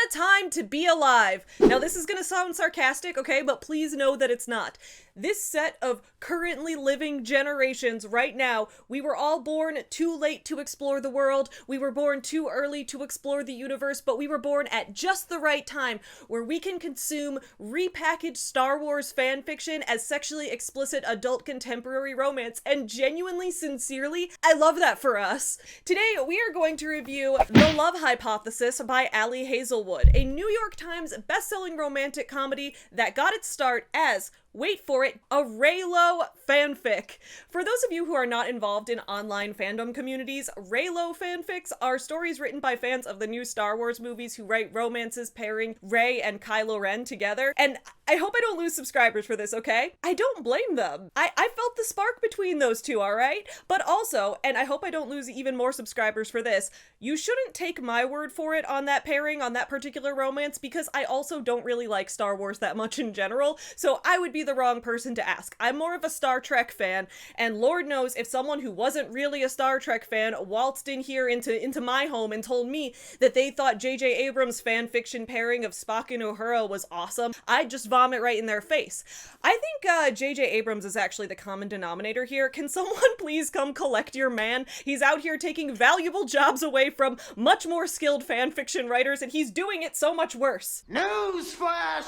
a time to be alive. Now this is gonna sound sarcastic, okay, but please know that it's not. This set of currently living generations right now, we were all born too late to explore the world, we were born too early to explore the universe, but we were born at just the right time where we can consume repackaged Star Wars fanfiction as sexually explicit adult contemporary romance, and genuinely, sincerely, I love that for us. Today, we are going to review The Love Hypothesis by Ali Hazelwood, a New York Times best-selling romantic comedy that got its start as, wait for it, a Reylo fanfic. For those of you who are not involved in online fandom communities, Reylo fanfics are stories written by fans of the new Star Wars movies who write romances pairing Rey and Kylo Ren together. And I hope I don't lose subscribers for this, okay? I don't blame them. I felt the spark between those two, alright? But also, and I hope I don't lose even more subscribers for this, you shouldn't take my word for it on that pairing, on that particular romance, because I also don't really like Star Wars that much in general, so I would be the wrong person to ask. I'm more of a Star Trek fan, and Lord knows if someone who wasn't really a Star Trek fan waltzed in here into my home and told me that they thought J.J. Abrams' fanfiction pairing of Spock and Uhura was awesome, I'd just vomit right in their face. I think J.J. Abrams is actually the common denominator here. Can someone please come collect your man? He's out here taking valuable jobs away from much more skilled fanfiction writers, and he's doing it so much worse. Newsflash!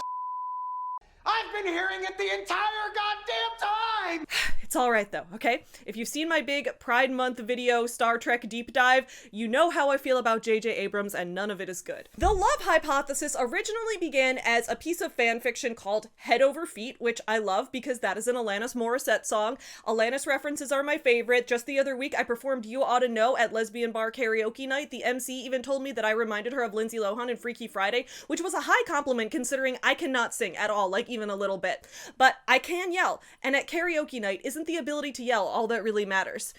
I've been hearing it the entire goddamn time! It's alright though, okay? If you've seen my big Pride Month video Star Trek deep dive, you know how I feel about J.J. Abrams, and none of it is good. The Love Hypothesis originally began as a piece of fanfiction called Head Over Feet, which I love because that is an Alanis Morissette song. Alanis references are my favorite. Just the other week I performed You Oughta Know at Lesbian Bar Karaoke Night. The MC even told me that I reminded her of Lindsay Lohan in Freaky Friday, which was a high compliment considering I cannot sing at all, like even a little bit. But I can yell, and at karaoke night, isn't the ability to yell all that really matters?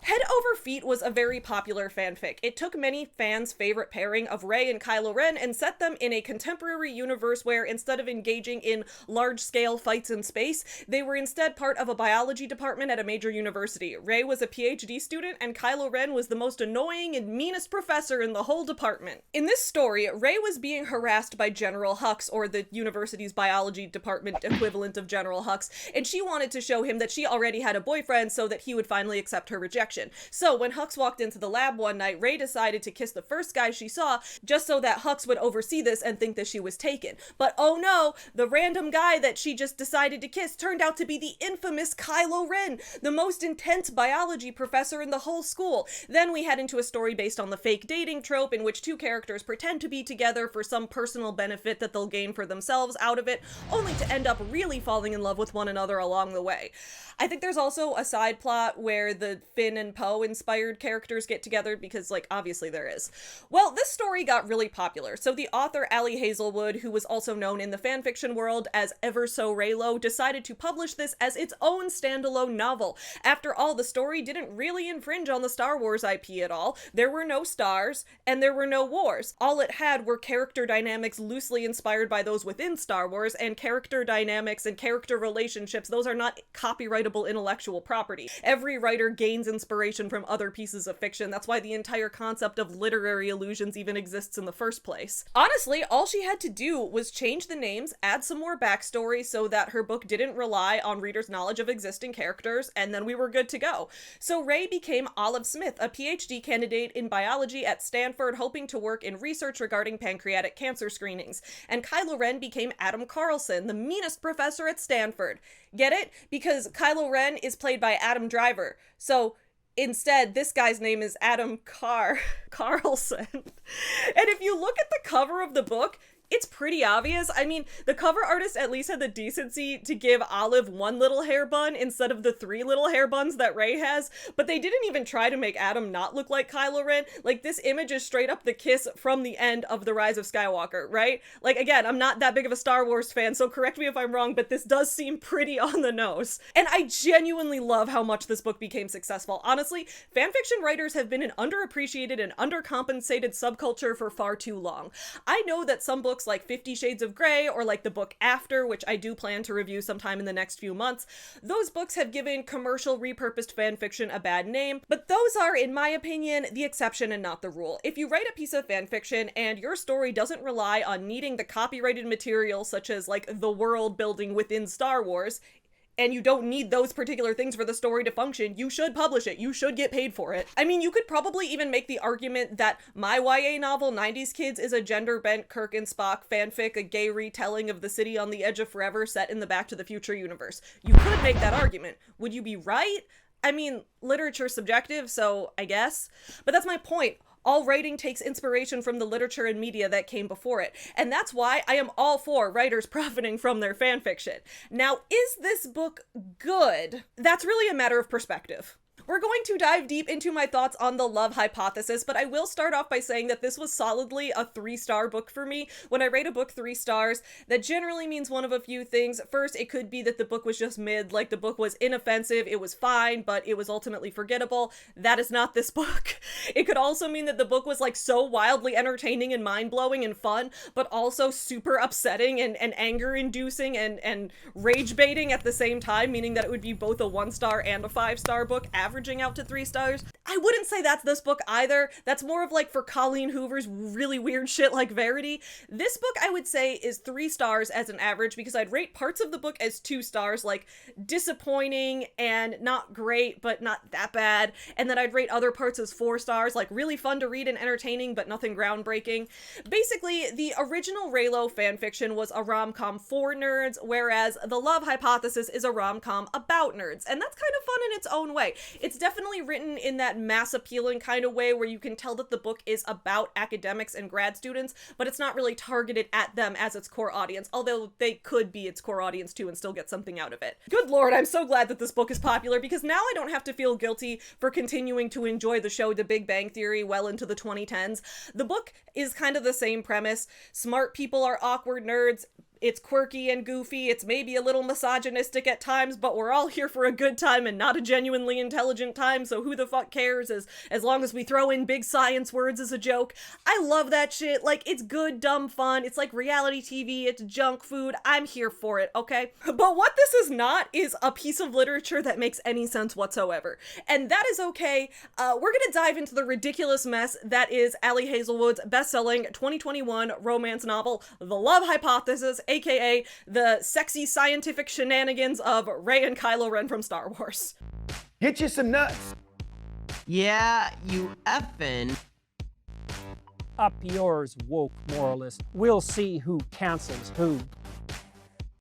Head Over Feet was a very popular fanfic. It took many fans' favorite pairing of Rey and Kylo Ren and set them in a contemporary universe where, instead of engaging in large-scale fights in space, they were instead part of a biology department at a major university. Rey was a PhD student, and Kylo Ren was the most annoying and meanest professor in the whole department. In this story, Rey was being harassed by General Hux, or the university's biology department equivalent of General Hux, and she wanted to show him that she already had a boyfriend so that he would finally accept her rejection. So when Hux walked into the lab one night, Rey decided to kiss the first guy she saw just so that Hux would oversee this and think that she was taken. But oh no, the random guy that she just decided to kiss turned out to be the infamous Kylo Ren, the most intense biology professor in the whole school. Then we head into a story based on the fake dating trope in which two characters pretend to be together for some personal benefit that they'll gain for themselves out of it, only to end up really falling in love with one another along the way. I think there's also a side plot where the Finn and Poe inspired characters get together because, like, obviously there is. Well, this story got really popular, so the author Ali Hazelwood, who was also known in the fanfiction world as Ever So Reylo, decided to publish this as its own standalone novel. After all, the story didn't really infringe on the Star Wars IP at all. There were no stars, and there were no wars. All it had were character dynamics loosely inspired by those within Star Wars, and character dynamics and character relationships, those are not copyrightable intellectual property. Every writer gains inspiration from other pieces of fiction. That's why the entire concept of literary illusions even exists in the first place. Honestly, all she had to do was change the names, add some more backstory so that her book didn't rely on readers' knowledge of existing characters, and then we were good to go. So Rey became Olive Smith, a PhD candidate in biology at Stanford, hoping to work in research regarding pancreatic cancer screenings. And Kylo Ren became Adam Carlson, the meanest professor at Stanford. Get it? Because Kylo Ren is played by Adam Driver. So instead, this guy's name is Adam Carlson. And if you look at the cover of the book, it's pretty obvious. I mean, the cover artist at least had the decency to give Olive one little hair bun instead of the 3 little hair buns that Rey has, but they didn't even try to make Adam not look like Kylo Ren. Like, this image is straight up the kiss from the end of The Rise of Skywalker, right? Like, again, I'm not that big of a Star Wars fan, so correct me if I'm wrong, but this does seem pretty on the nose. And I genuinely love how much this book became successful. Honestly, fanfiction writers have been an underappreciated and undercompensated subculture for far too long. I know that some books books like 50 Shades of Grey or like the book After, which I do plan to review sometime in the next few months, those books have given commercial repurposed fanfiction a bad name, but those are, in my opinion, the exception and not the rule. If you write a piece of fanfiction and your story doesn't rely on needing the copyrighted material such as like the world building within Star Wars, and you don't need those particular things for the story to function, you should publish it. You should get paid for it. I mean, you could probably even make the argument that my YA novel, 90s Kids, is a gender-bent Kirk and Spock fanfic, a gay retelling of The City on the Edge of Forever set in the Back to the Future universe. You could make that argument. Would you be right? I mean, literature's subjective, so I guess. But that's my point. All writing takes inspiration from the literature and media that came before it. And that's why I am all for writers profiting from their fanfiction. Now, is this book good? That's really a matter of perspective. We're going to dive deep into my thoughts on the love hypothesis, but I will start off by saying that this was solidly a 3-star book for me. When I rate a book 3 stars, that generally means one of a few things. First, it could be that the book was just mid, like the book was inoffensive, it was fine, but it was ultimately forgettable. That is not this book. It could also mean that the book was like so wildly entertaining and mind-blowing and fun, but also super upsetting and anger-inducing and rage-baiting at the same time, meaning that it would be both a 1-star and a 5-star book, averaging out to 3 stars. I wouldn't say that's this book either. That's more of like for Colleen Hoover's really weird shit like Verity. This book I would say is 3 stars as an average because I'd rate parts of the book as 2 stars, like disappointing and not great, but not that bad. And then I'd rate other parts as 4 stars, like really fun to read and entertaining, but nothing groundbreaking. Basically, the original Reylo fanfiction was a rom-com for nerds, whereas The Love Hypothesis is a rom-com about nerds. And that's kind of fun in its own way. It's definitely written in that mass appealing kind of way where you can tell that the book is about academics and grad students, but it's not really targeted at them as its core audience, although they could be its core audience too and still get something out of it. Good lord, I'm so glad that this book is popular because now I don't have to feel guilty for continuing to enjoy the show The Big Bang Theory well into the 2010s. The book is kind of the same premise. Smart people are awkward nerds. It's quirky and goofy, it's maybe a little misogynistic at times, but we're all here for a good time and not a genuinely intelligent time, so who the fuck cares as long as we throw in big science words as a joke. I love that shit. Like, it's good, dumb fun, it's like reality TV, it's junk food, I'm here for it, okay? But what this is not is a piece of literature that makes any sense whatsoever. And that is okay. We're gonna dive into the ridiculous mess that is Ali Hazelwood's best-selling 2021 romance novel, The Love Hypothesis, aka the sexy scientific shenanigans of Rey and Kylo Ren from Star Wars. Get you some nuts. Yeah, you effing. Up yours, woke moralist. We'll see who cancels who.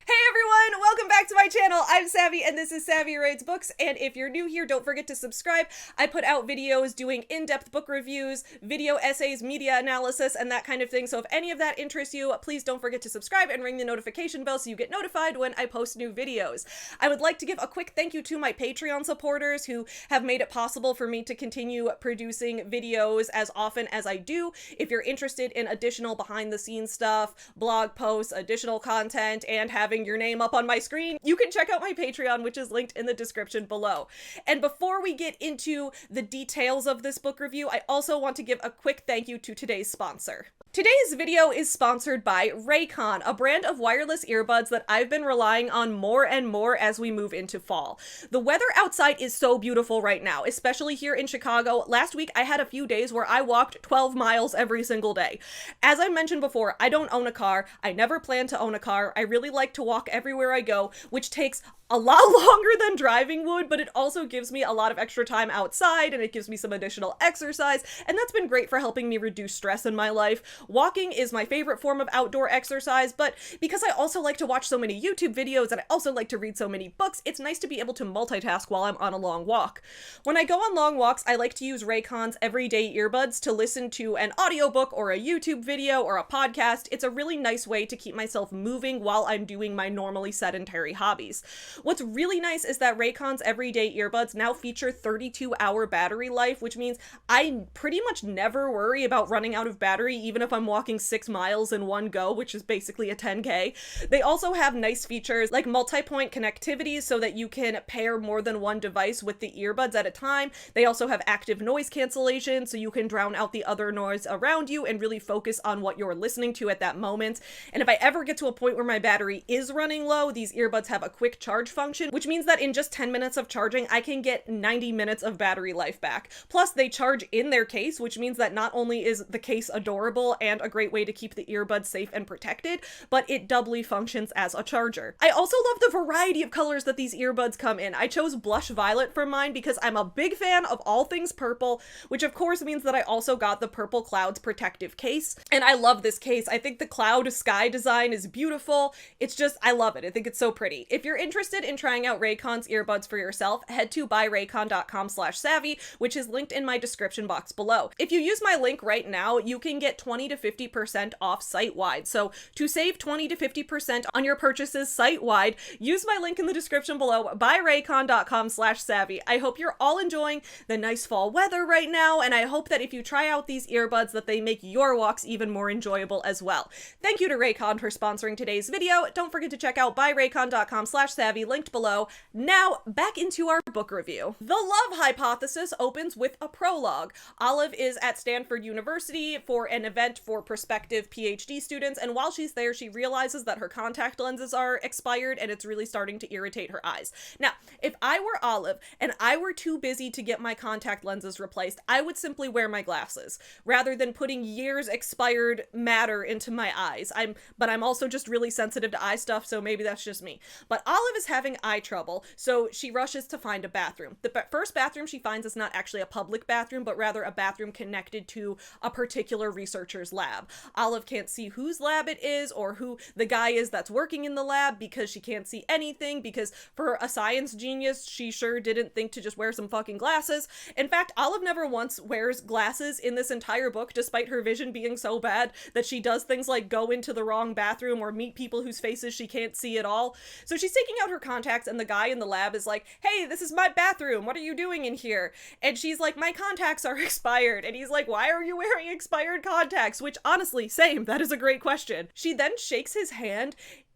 Hey everyone, welcome back to my channel. I'm Savvy and this is Savvy Reads Books, and if you're new here, don't forget to subscribe. I put out videos doing in-depth book reviews, video essays, media analysis, and that kind of thing, so if any of that interests you, please don't forget to subscribe and ring the notification bell so you get notified when I post new videos. I would like to give a quick thank you to my Patreon supporters who have made it possible for me to continue producing videos as often as I do. If you're interested in additional behind-the-scenes stuff, blog posts, additional content, and having your name up on my screen, you can check out my Patreon, which is linked in the description below. And before we get into the details of this book review, I also want to give a quick thank you to today's sponsor. Today's video is sponsored by Raycon, a brand of wireless earbuds that I've been relying on more and more as we move into fall. The weather outside is so beautiful right now, especially here in Chicago. Last week I had a few days where I walked 12 miles every single day. As I mentioned before, I don't own a car. I never plan to own a car. I really like to walk everywhere I go, which takes a lot longer than driving would, but it also gives me a lot of extra time outside and it gives me some additional exercise, and that's been great for helping me reduce stress in my life. Walking is my favorite form of outdoor exercise, but because I also like to watch so many YouTube videos and I also like to read so many books, it's nice to be able to multitask while I'm on a long walk. When I go on long walks, I like to use Raycon's everyday earbuds to listen to an audiobook or a YouTube video or a podcast. It's a really nice way to keep myself moving while I'm doing my normally sedentary hobbies. What's really nice is that Raycon's everyday earbuds now feature 32-hour battery life, which means I pretty much never worry about running out of battery, even if I'm walking 6 miles in one go, which is basically a 10K. They also have nice features like multi-point connectivity so that you can pair more than one device with the earbuds at a time. They also have active noise cancellation, so you can drown out the other noise around you and really focus on what you're listening to at that moment. And if I ever get to a point where my battery is running low, these earbuds have a quick charge function, which means that in just 10 minutes of charging, I can get 90 minutes of battery life back. Plus, they charge in their case, which means that not only is the case adorable and a great way to keep the earbuds safe and protected, but it doubly functions as a charger. I also love the variety of colors that these earbuds come in. I chose blush violet for mine because I'm a big fan of all things purple, which of course means that I also got the Purple Clouds protective case. And I love this case. I think the cloud sky design is beautiful. It's just, I love it. I think it's so pretty. If you're interested in trying out Raycon's earbuds for yourself, head to buyraycon.com/savvy, which is linked in my description box below. If you use my link right now, you can get 20 to 50% off site-wide. So to save 20 to 50% on your purchases site-wide, use my link in the description below, buyraycon.com/savvy. I hope you're all enjoying the nice fall weather right now, and I hope that if you try out these earbuds that they make your walks even more enjoyable as well. Thank you to Raycon for sponsoring today's video. Don't forget to check out buyraycon.com/savvy, linked below. Now, back into our book review. The Love Hypothesis opens with a prologue. Olive is at Stanford University for an event for prospective PhD students, and while she's there, she realizes that her contact lenses are expired and it's really starting to irritate her eyes. Now, if I were Olive and I were too busy to get my contact lenses replaced, I would simply wear my glasses rather than putting years expired matter into my eyes. But I'm also just really sensitive to eye stuff, so maybe that's just me. But Olive is having eye trouble, so she rushes to find a bathroom. The first bathroom she finds is not actually a public bathroom, but rather a bathroom connected to a particular researcher's lab. Olive can't see whose lab it is or who the guy is that's working in the lab because she can't see anything, because for a science genius, she sure didn't think to just wear some fucking glasses. In fact, Olive never once wears glasses in this entire book, despite her vision being so bad that she does things like go into the wrong bathroom or meet people whose faces she can't see at all. So she's taking out her contacts and the guy in the lab is like, "Hey, this is my bathroom. What are you doing in here?" And she's like, "My contacts are expired." And he's like, "Why are you wearing expired contacts?" Which honestly, same, that is a great question. She then shakes his hand,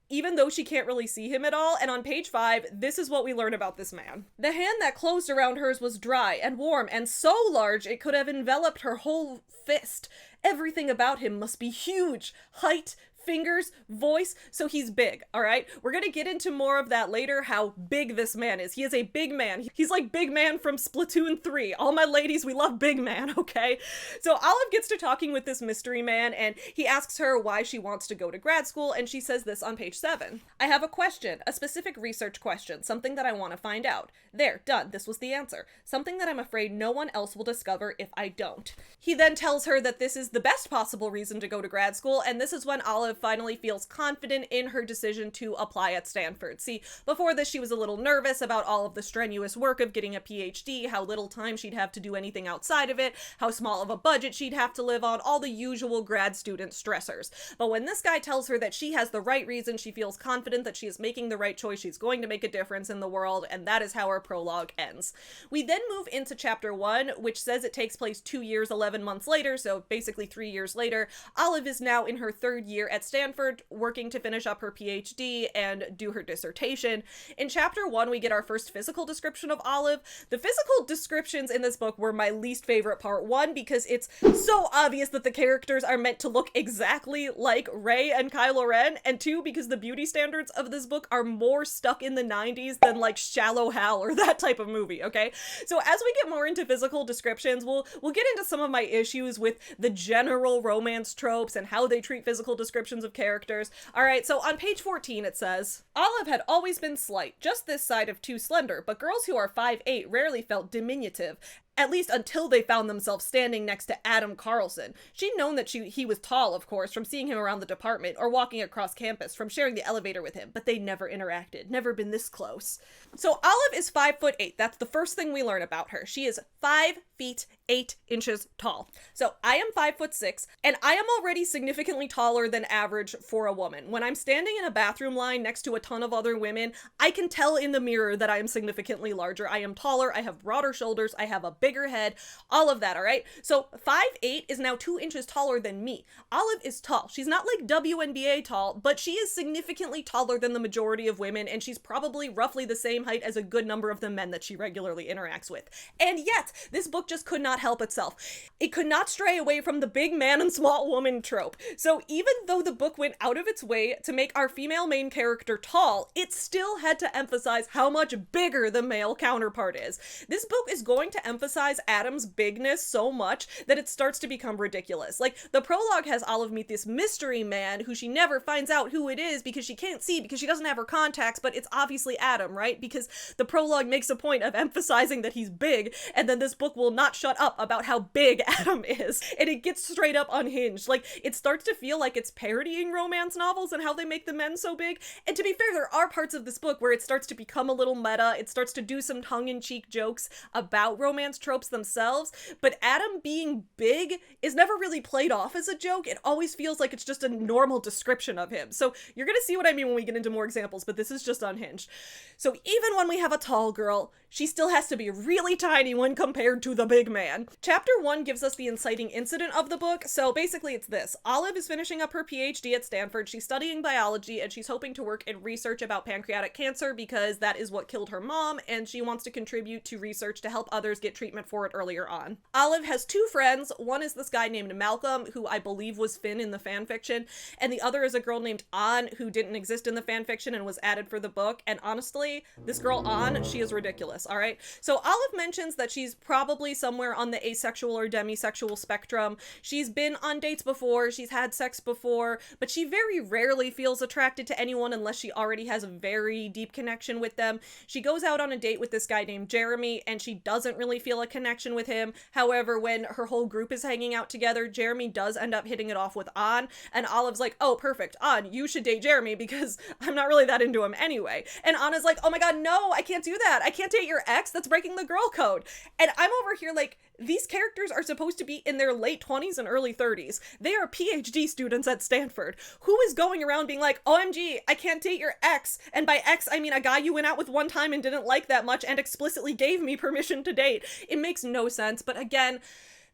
even though she can't really see him at all, and on page 5, this is what we learn about this man. The hand that closed around hers was dry and warm and so large it could have enveloped her whole fist. Everything about him must be huge. Height, fingers, voice, so he's big, all right? We're gonna get into more of that later, how big this man is. He is a big man. He's like Big Man from Splatoon 3. All my ladies, we love Big Man, okay? So Olive gets to talking with this mystery man, and he asks her why she wants to go to grad school, and she says this on page 7. "I have a question, a specific research question, something that I want to find out. There, done, this was the answer. Something that I'm afraid no one else will discover if I don't." He then tells her that this is the best possible reason to go to grad school, and this is when Olive finally feels confident in her decision to apply at Stanford. See, before this she was a little nervous about all of the strenuous work of getting a PhD, how little time she'd have to do anything outside of it, how small of a budget she'd have to live on, all the usual grad student stressors. But when this guy tells her that she has the right reason, she feels confident that she is making the right choice, she's going to make a difference in the world, and that is how our prologue ends. We then move into chapter 1, which says it takes place 2 years, 11 months later, so basically 3 years later. Olive is now in her 3rd year at Stanford, working to finish up her PhD and do her dissertation. In chapter 1, we get our first physical description of Olive. The physical descriptions in this book were my least favorite part. 1, because it's so obvious that the characters are meant to look exactly like Rey and Kylo Ren, and 2, because the beauty standards of this book are more stuck in the 90s than like Shallow Hal or that type of movie, okay? So as we get more into physical descriptions, we'll get into some of my issues with the general romance tropes and how they treat physical descriptions of characters. Alright, so on page 14 it says, "Olive had always been slight, just this side of too slender, but girls who are 5'8" rarely felt diminutive. at least until they found themselves standing next to Adam Carlson. She'd known that he was tall, of course, from seeing him around the department or walking across campus, from sharing the elevator with him, but they never interacted, never been this close. So Olive is 5'8". That's the first thing we learn about her. She is 5 feet 8 inches tall. So I am 5'6", and I am already significantly taller than average for a woman. When I'm standing in a bathroom line next to a ton of other women, I can tell in the mirror that I am significantly larger. I am taller, I have broader shoulders, I have a bigger head, all of that, all right? So 5'8" is now 2 inches taller than me. Olive is tall. She's not like WNBA tall, but she is significantly taller than the majority of women, and she's probably roughly the same height as a good number of the men that she regularly interacts with. And yet, this book just could not help itself. It could not stray away from the big man and small woman trope. So even though the book went out of its way to make our female main character tall, it still had to emphasize how much bigger the male counterpart is. This book is going to emphasize Adam's bigness so much that it starts to become ridiculous. Like, the prologue has Olive meet this mystery man who she never finds out who it is because she can't see, because she doesn't have her contacts, but it's obviously Adam, right? Because the prologue makes a point of emphasizing that he's big, and then this book will not shut up about how big Adam is, and it gets straight up unhinged. Like, it starts to feel like it's parodying romance novels and how they make the men so big. And to be fair, there are parts of this book where it starts to become a little meta. It starts to do some tongue-in-cheek jokes about romance tropes themselves, but Adam being big is never really played off as a joke. It always feels like it's just a normal description of him. So you're gonna see what I mean when we get into more examples, but this is just unhinged. So even when we have a tall girl, she still has to be really tiny when compared to the big man. Chapter 1 gives us the inciting incident of the book. So basically it's this. Olive is finishing up her PhD at Stanford. She's studying biology, and she's hoping to work in research about pancreatic cancer because that is what killed her mom, and she wants to contribute to research to help others get treatment for it earlier on. Olive has 2 friends. One is this guy named Malcolm, who I believe was Finn in the fanfiction, and the other is a girl named An, who didn't exist in the fanfiction and was added for the book. And honestly, this girl An, she is ridiculous, all right? So Olive mentions that she's probably somewhere on the asexual or demisexual spectrum. She's been on dates before, she's had sex before, but she very rarely feels attracted to anyone unless she already has a very deep connection with them. She goes out on a date with this guy named Jeremy, and she doesn't really feel a connection with him. However, when her whole group is hanging out together, Jeremy does end up hitting it off with An, and Olive's like, oh, perfect, An, you should date Jeremy because I'm not really that into him anyway. And Anna's like, oh my god, no, I can't do that. I can't date your ex. That's breaking the girl code. And I'm over here like, these characters are supposed to be in their late 20s and early 30s. They are PhD students at Stanford. Who is going around being like, OMG, I can't date your ex? And by ex, I mean a guy you went out with one time and didn't like that much and explicitly gave me permission to date. It makes no sense. But again,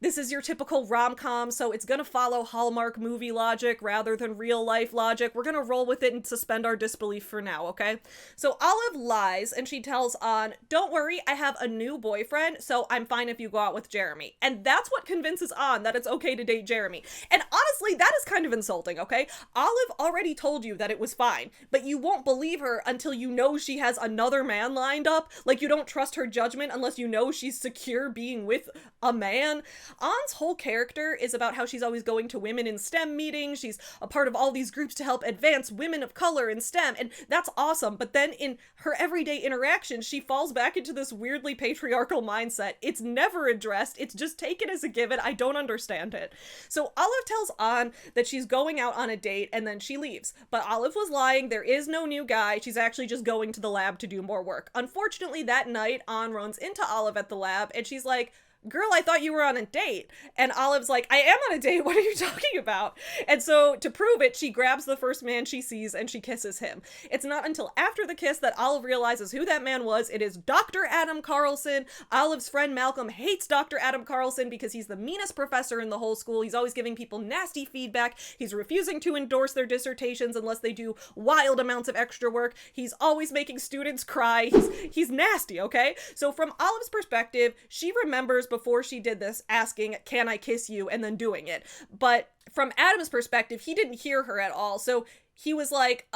this is your typical rom-com, so it's gonna follow Hallmark movie logic rather than real life logic. We're gonna roll with it and suspend our disbelief for now, okay? So Olive lies, and she tells An, don't worry, I have a new boyfriend, so I'm fine if you go out with Jeremy. And that's what convinces An that it's okay to date Jeremy. And honestly, that is kind of insulting, okay? Olive already told you that it was fine, but you won't believe her until you know she has another man lined up. Like, you don't trust her judgment unless you know she's secure being with a man. An's whole character is about how she's always going to women in STEM meetings. She's a part of all these groups to help advance women of color in STEM, and that's awesome. But then in her everyday interactions, she falls back into this weirdly patriarchal mindset. It's never addressed. It's just taken as a given. I don't understand it. So Olive tells An that she's going out on a date, and then she leaves. But Olive was lying. There is no new guy. She's actually just going to the lab to do more work. Unfortunately, that night, An runs into Olive at the lab, and she's like, girl, I thought you were on a date. And Olive's like, I am on a date. What are you talking about? And so to prove it, she grabs the first man she sees and she kisses him. It's not until after the kiss that Olive realizes who that man was. It is Dr. Adam Carlson. Olive's friend Malcolm hates Dr. Adam Carlson because he's the meanest professor in the whole school. He's always giving people nasty feedback. He's refusing to endorse their dissertations unless they do wild amounts of extra work. He's always making students cry. He's nasty, okay? So from Olive's perspective, she remembers before she did this asking, can I kiss you, and then doing it. But from Adam's perspective, he didn't hear her at all. So he was like,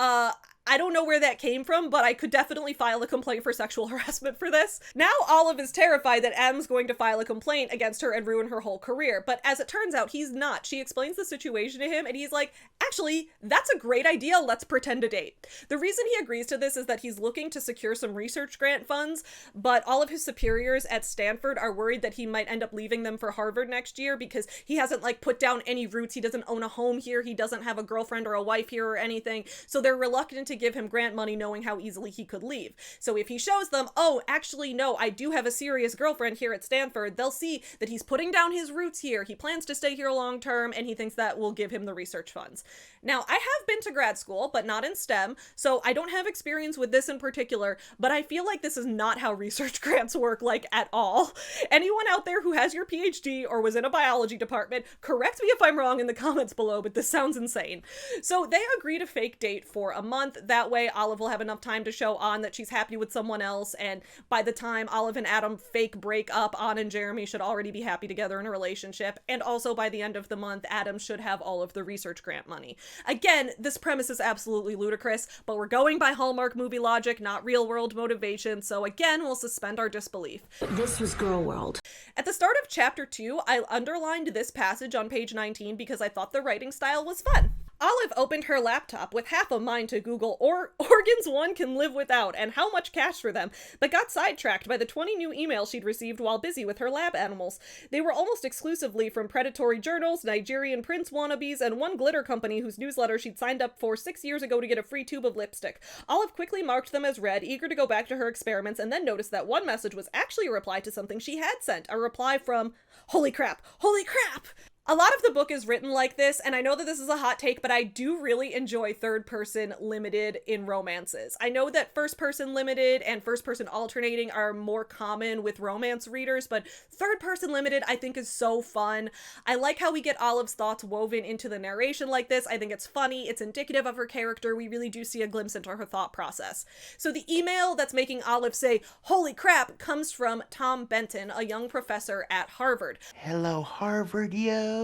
I don't know where that came from, but I could definitely file a complaint for sexual harassment for this. Now Olive is terrified that Adam's going to file a complaint against her and ruin her whole career, but as it turns out, he's not. She explains the situation to him, and he's like, actually, that's a great idea, let's pretend to date. The reason he agrees to this is that he's looking to secure some research grant funds, but all of his superiors at Stanford are worried that he might end up leaving them for Harvard next year because he hasn't like put down any roots, he doesn't own a home here, he doesn't have a girlfriend or a wife here or anything, so they're reluctant to give him grant money knowing how easily he could leave. So if he shows them, oh, actually no, I do have a serious girlfriend here at Stanford, they'll see that he's putting down his roots here, he plans to stay here long term, and he thinks that will give him the research funds. Now, I have been to grad school, but not in STEM, so I don't have experience with this in particular, but I feel like this is not how research grants work, like, at all. Anyone out there who has your PhD or was in a biology department, correct me if I'm wrong in the comments below, but this sounds insane. So they agree to fake date for a month. That way Olive will have enough time to show On that she's happy with someone else, and by the time Olive and Adam fake break up, On and Jeremy should already be happy together in a relationship, and also by the end of the month, Adam should have all of the research grant money. Again, this premise is absolutely ludicrous, but we're going by Hallmark movie logic, not real world motivation, so again, we'll suspend our disbelief. This was Girl World. At the start of chapter 2, I underlined this passage on page 19 because I thought the writing style was fun. Olive opened her laptop with half a mind to Google organs one can live without and how much cash for them, but got sidetracked by the 20 new emails she'd received while busy with her lab animals. They were almost exclusively from predatory journals, Nigerian prince wannabes, and one glitter company whose newsletter she'd signed up for 6 years ago to get a free tube of lipstick. Olive quickly marked them as read, eager to go back to her experiments, and then noticed that one message was actually a reply to something she had sent, a reply from, "Holy crap, holy crap!" A lot of the book is written like this, and I know that this is a hot take, but I do really enjoy third-person limited in romances. I know that first-person limited and first-person alternating are more common with romance readers, but third-person limited I think is so fun. I like how we get Olive's thoughts woven into the narration like this. I think it's funny, it's indicative of her character, we really do see a glimpse into her thought process. So the email that's making Olive say, "Holy crap," comes from Tom Benton, a young professor at Harvard. Hello, Harvard, yo.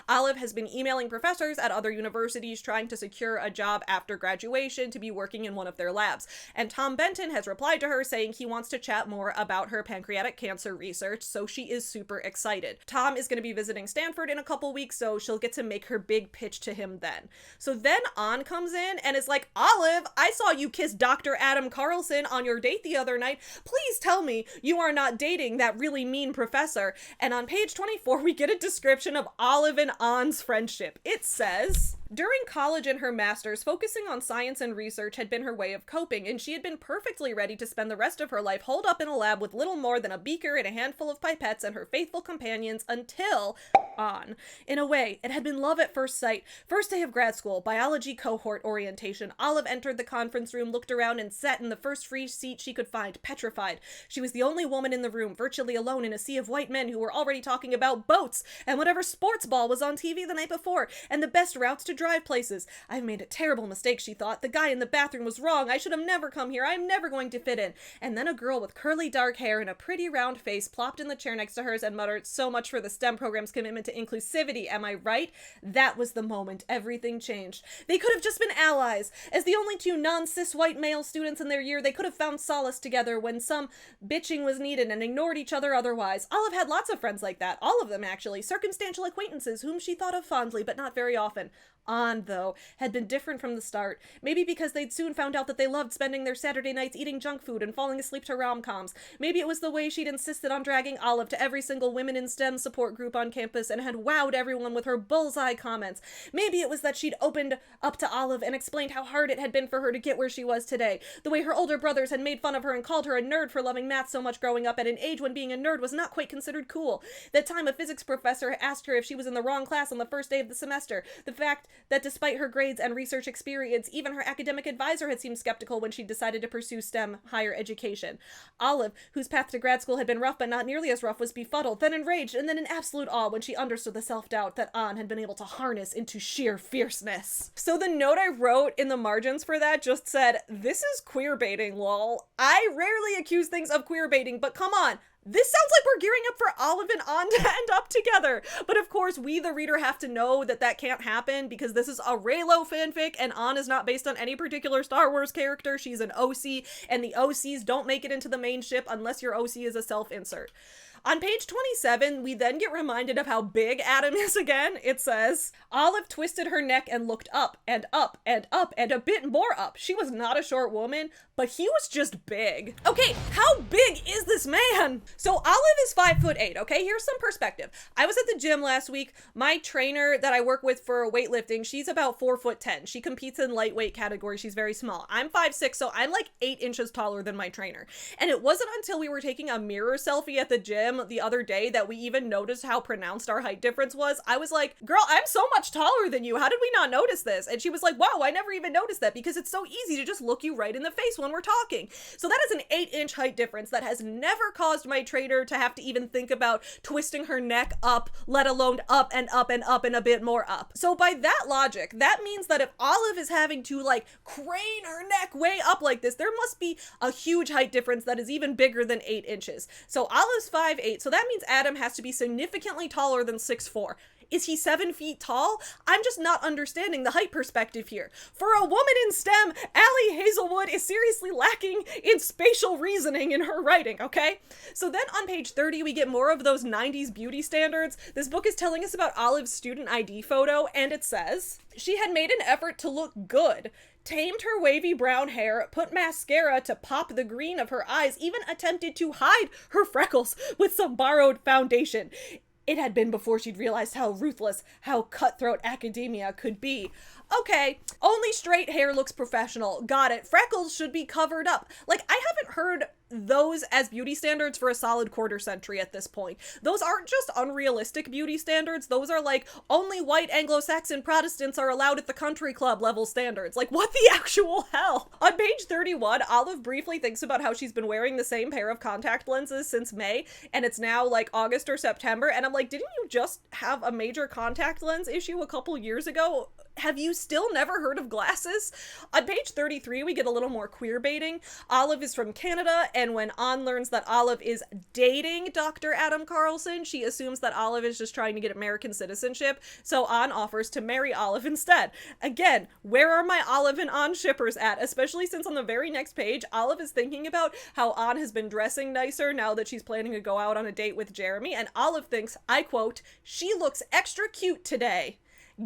Olive has been emailing professors at other universities trying to secure a job after graduation to be working in one of their labs, and Tom Benton has replied to her saying he wants to chat more about her pancreatic cancer research, so she is super excited. Tom is going to be visiting Stanford in a couple weeks, so she'll get to make her big pitch to him then. So then On comes in and is like, "Olive, I saw you kiss Dr. Adam Carlson on your date the other night. Please tell me you are not dating that really mean professor." And on page 24, we get a description of Olive and On's friendship. It says, during college and her master's, focusing on science and research had been her way of coping, and she had been perfectly ready to spend the rest of her life holed up in a lab with little more than a beaker and a handful of pipettes and her faithful companions until On. In a way, it had been love at first sight. First day of grad school, biology cohort orientation. Olive entered the conference room, looked around, and sat in the first free seat she could find, petrified. She was the only woman in the room, virtually alone in a sea of white men who were already talking about boats and whatever sports ball was on TV the night before, and the best routes to drive places. I've made a terrible mistake, she thought. The guy in the bathroom was wrong. I should have never come here. I'm never going to fit in. And then a girl with curly dark hair and a pretty round face plopped in the chair next to hers and muttered, "So much for the STEM program's commitment to inclusivity, am I right?" That was the moment everything changed. They could have just been allies. As the only two non-cis white male students in their year, they could have found solace together when some bitching was needed and ignored each other otherwise. Olive had lots of friends like that. All of them, actually. Circumstantial acquaintances whom she thought of fondly, but not very often. On, though, had been different from the start. Maybe because they'd soon found out that they loved spending their Saturday nights eating junk food and falling asleep to rom-coms. Maybe it was the way she'd insisted on dragging Olive to every single women in STEM support group on campus and had wowed everyone with her bullseye comments. Maybe it was that she'd opened up to Olive and explained how hard it had been for her to get where she was today. The way her older brothers had made fun of her and called her a nerd for loving math so much growing up at an age when being a nerd was not quite considered cool. That time a physics professor asked her if she was in the wrong class on the first day of the semester. The fact that despite her grades and research experience, even her academic advisor had seemed skeptical when she decided to pursue STEM higher education. Olive, whose path to grad school had been rough but not nearly as rough, was befuddled, then enraged, and then in absolute awe when she understood the self-doubt that On had been able to harness into sheer fierceness. So the note I wrote in the margins for that just said, "This is queerbaiting, lol. I rarely accuse things of queerbaiting, but come on, This sounds like we're gearing up for Olive and An to end up together. But of course, we, the reader, have to know that that can't happen because this is a Reylo fanfic and An is not based on any particular Star Wars character. She's an OC, and the OCs don't make it into the main ship unless your OC is a self-insert. On page 27, we then get reminded of how big Adam is again. It says, Olive twisted her neck and looked up and up and up and a bit more up. She was not a short woman, but he was just big. Okay, how big is this man? So Olive is 5'8", okay? Here's some perspective. I was at the gym last week. My trainer that I work with for weightlifting, she's about 4'10". She competes in lightweight category. She's very small. I'm 5'6", so I'm like 8 inches taller than my trainer. And it wasn't until we were taking a mirror selfie at the gym the other day that we even noticed how pronounced our height difference was. I was like, girl, I'm so much taller than you. How did we not notice this? And she was like, wow, I never even noticed that because it's so easy to just look you right in the face when we're talking. So that is an 8-inch height difference that has never caused my trainer to have to even think about twisting her neck up, let alone up and up and up and a bit more up. So by that logic, that means that if Olive is having to like crane her neck way up like this, there must be a huge height difference that is even bigger than 8 inches. So Olive's 5'8", so that means Adam has to be significantly taller than 6'4". Is he 7 feet tall? I'm just not understanding the height perspective here. For a woman in STEM, Allie Hazelwood is seriously lacking in spatial reasoning in her writing, okay? So then on page 30, we get more of those 90s beauty standards. This book is telling us about Olive's student ID photo, and it says, she had made an effort to look good, tamed her wavy brown hair, put mascara to pop the green of her eyes, even attempted to hide her freckles with some borrowed foundation. It had been before she'd realized how ruthless, how cutthroat academia could be. Okay, only straight hair looks professional. Got it. Freckles should be covered up. Like, I haven't heard those as beauty standards for a solid quarter century at this point. Those aren't just unrealistic beauty standards. Those are like, only white Anglo-Saxon Protestants are allowed at the country club level standards. Like, what the actual hell? On page 31, Olive briefly thinks about how she's been wearing the same pair of contact lenses since May, and it's now like August or September, and I'm like, didn't you just have a major contact lens issue a couple years ago? Have you still never heard of glasses? On page 33, we get a little more queerbaiting. Olive is from Canada, and when An learns that Olive is dating Dr. Adam Carlson, she assumes that Olive is just trying to get American citizenship, so An offers to marry Olive instead. Again, where are my Olive and An shippers at? Especially since on the very next page, Olive is thinking about how An has been dressing nicer now that she's planning to go out on a date with Jeremy, and Olive thinks, I quote, she looks extra cute today.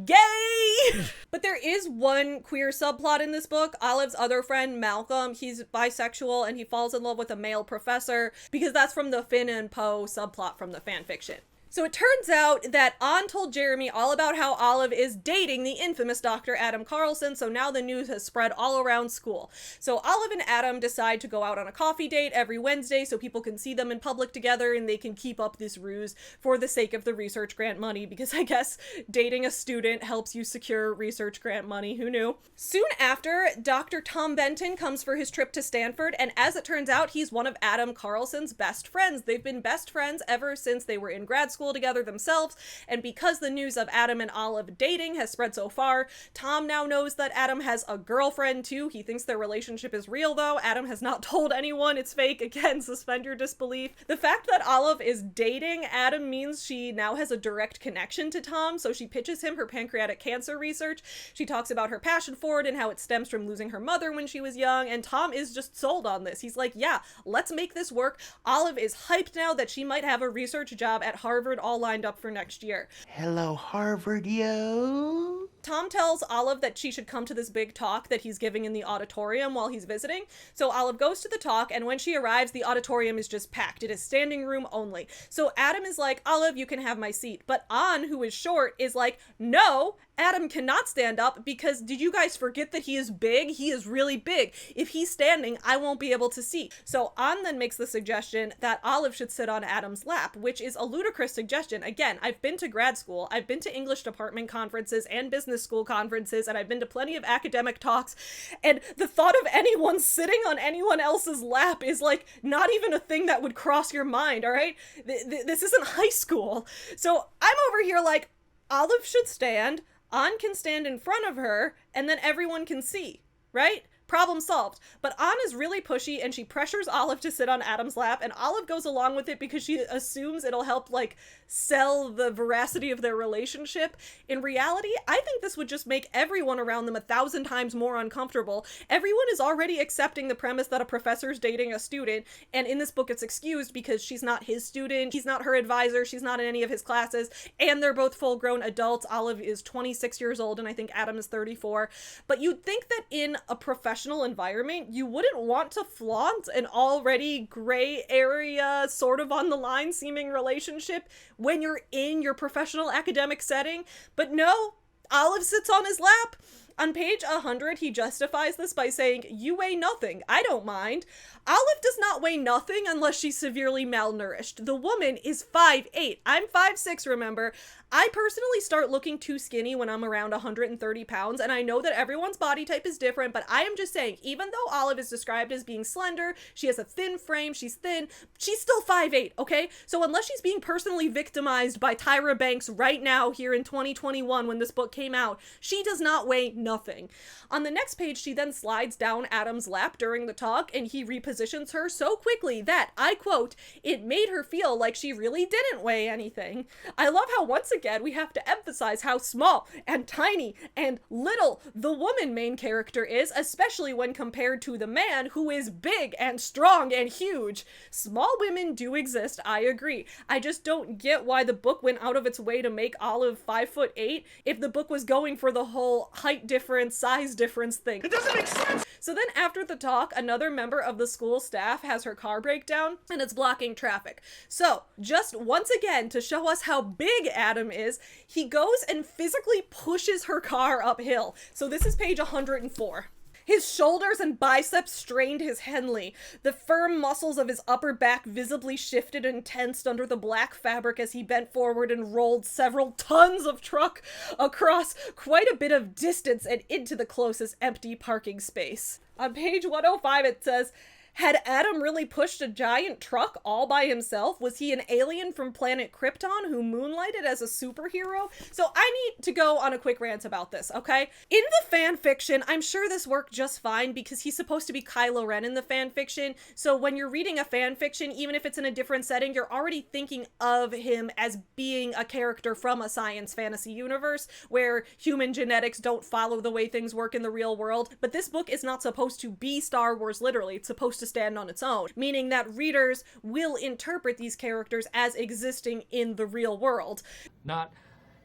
Gay! But there is one queer subplot in this book. Olive's other friend, Malcolm, he's bisexual and he falls in love with a male professor because that's from the Finn and Poe subplot from the fanfiction. So it turns out that An told Jeremy all about how Olive is dating the infamous Dr. Adam Carlson, so now the news has spread all around school. So Olive and Adam decide to go out on a coffee date every Wednesday so people can see them in public together and they can keep up this ruse for the sake of the research grant money, because I guess dating a student helps you secure research grant money, who knew? Soon after, Dr. Tom Benton comes for his trip to Stanford, and as it turns out, he's one of Adam Carlson's best friends. They've been best friends ever since they were in grad school together themselves, and because the news of Adam and Olive dating has spread so far, Tom now knows that Adam has a girlfriend too. He thinks their relationship is real though. Adam has not told anyone it's fake. Again, suspend your disbelief. The fact that Olive is dating Adam means she now has a direct connection to Tom, so she pitches him her pancreatic cancer research. She talks about her passion for it and how it stems from losing her mother when she was young, and Tom is just sold on this. He's like, yeah, let's make this work. Olive is hyped now that she might have a research job at Harvard all lined up for next year. Hello, Harvard, yo. Tom tells Olive that she should come to this big talk that he's giving in the auditorium while he's visiting. So Olive goes to the talk, and when she arrives, the auditorium is just packed. It is standing room only. So Adam is like, Olive, you can have my seat. But An, who is short, is like, no, Adam cannot stand up because did you guys forget that he is big? He is really big. If he's standing, I won't be able to see. So An then makes the suggestion that Olive should sit on Adam's lap, which is a ludicrous suggestion. Again, I've been to grad school, I've been to English department conferences and business school conferences, and I've been to plenty of academic talks, and the thought of anyone sitting on anyone else's lap is like not even a thing that would cross your mind, all right? This isn't high school. So I'm over here like, Olive should stand, An can stand in front of her, and then everyone can see, right? Problem solved. But Ann is really pushy and she pressures Olive to sit on Adam's lap, and Olive goes along with it because she assumes it'll help, like, sell the veracity of their relationship. In reality, I think this would just make everyone around them 1,000 times more uncomfortable. Everyone is already accepting the premise that a professor's dating a student, and in this book it's excused because she's not his student, he's not her advisor, she's not in any of his classes, and they're both full-grown adults. Olive is 26 years old and I think Adam is 34. But you'd think that in a professional environment, you wouldn't want to flaunt an already gray area, sort of on the line seeming relationship when you're in your professional academic setting. But no, Olive sits on his lap. On page 100, he justifies this by saying, "You weigh nothing. I don't mind." Olive does not weigh nothing unless she's severely malnourished. The woman is 5'8". I'm 5'6", remember. I personally start looking too skinny when I'm around 130 pounds, and I know that everyone's body type is different, but I am just saying, even though Olive is described as being slender, she has a thin frame, she's thin, she's still 5'8", okay? So unless she's being personally victimized by Tyra Banks right now here in 2021 when this book came out, she does not weigh nothing. On the next page, she then slides down Adam's lap during the talk, and he repositions her so quickly that, I quote, "it made her feel like she really didn't weigh anything." I love how once again we have to emphasize how small and tiny and little the woman main character is, especially when compared to the man who is big and strong and huge. Small women do exist, I agree. I just don't get why the book went out of its way to make Olive 5'8" if the book was going for the whole height difference, size difference thing. It doesn't make sense! So then after the talk, another member of the school staff has her car break down and it's blocking traffic. So just once again, to show us how big Adam is, he goes and physically pushes her car uphill. So this is page 104. His shoulders and biceps strained his Henley. The firm muscles of his upper back visibly shifted and tensed under the black fabric as he bent forward and rolled several tons of truck across quite a bit of distance and into the closest empty parking space. On page 105 it says, "Had Adam really pushed a giant truck all by himself? Was he an alien from planet Krypton who moonlighted as a superhero?" So I need to go on a quick rant about this, okay? In the fan fiction, I'm sure this worked just fine because he's supposed to be Kylo Ren in the fan fiction. So when you're reading a fan fiction, even if it's in a different setting, you're already thinking of him as being a character from a science fantasy universe where human genetics don't follow the way things work in the real world. But this book is not supposed to be Star Wars literally. It's supposed to stand on its own, meaning that readers will interpret these characters as existing in the real world. Not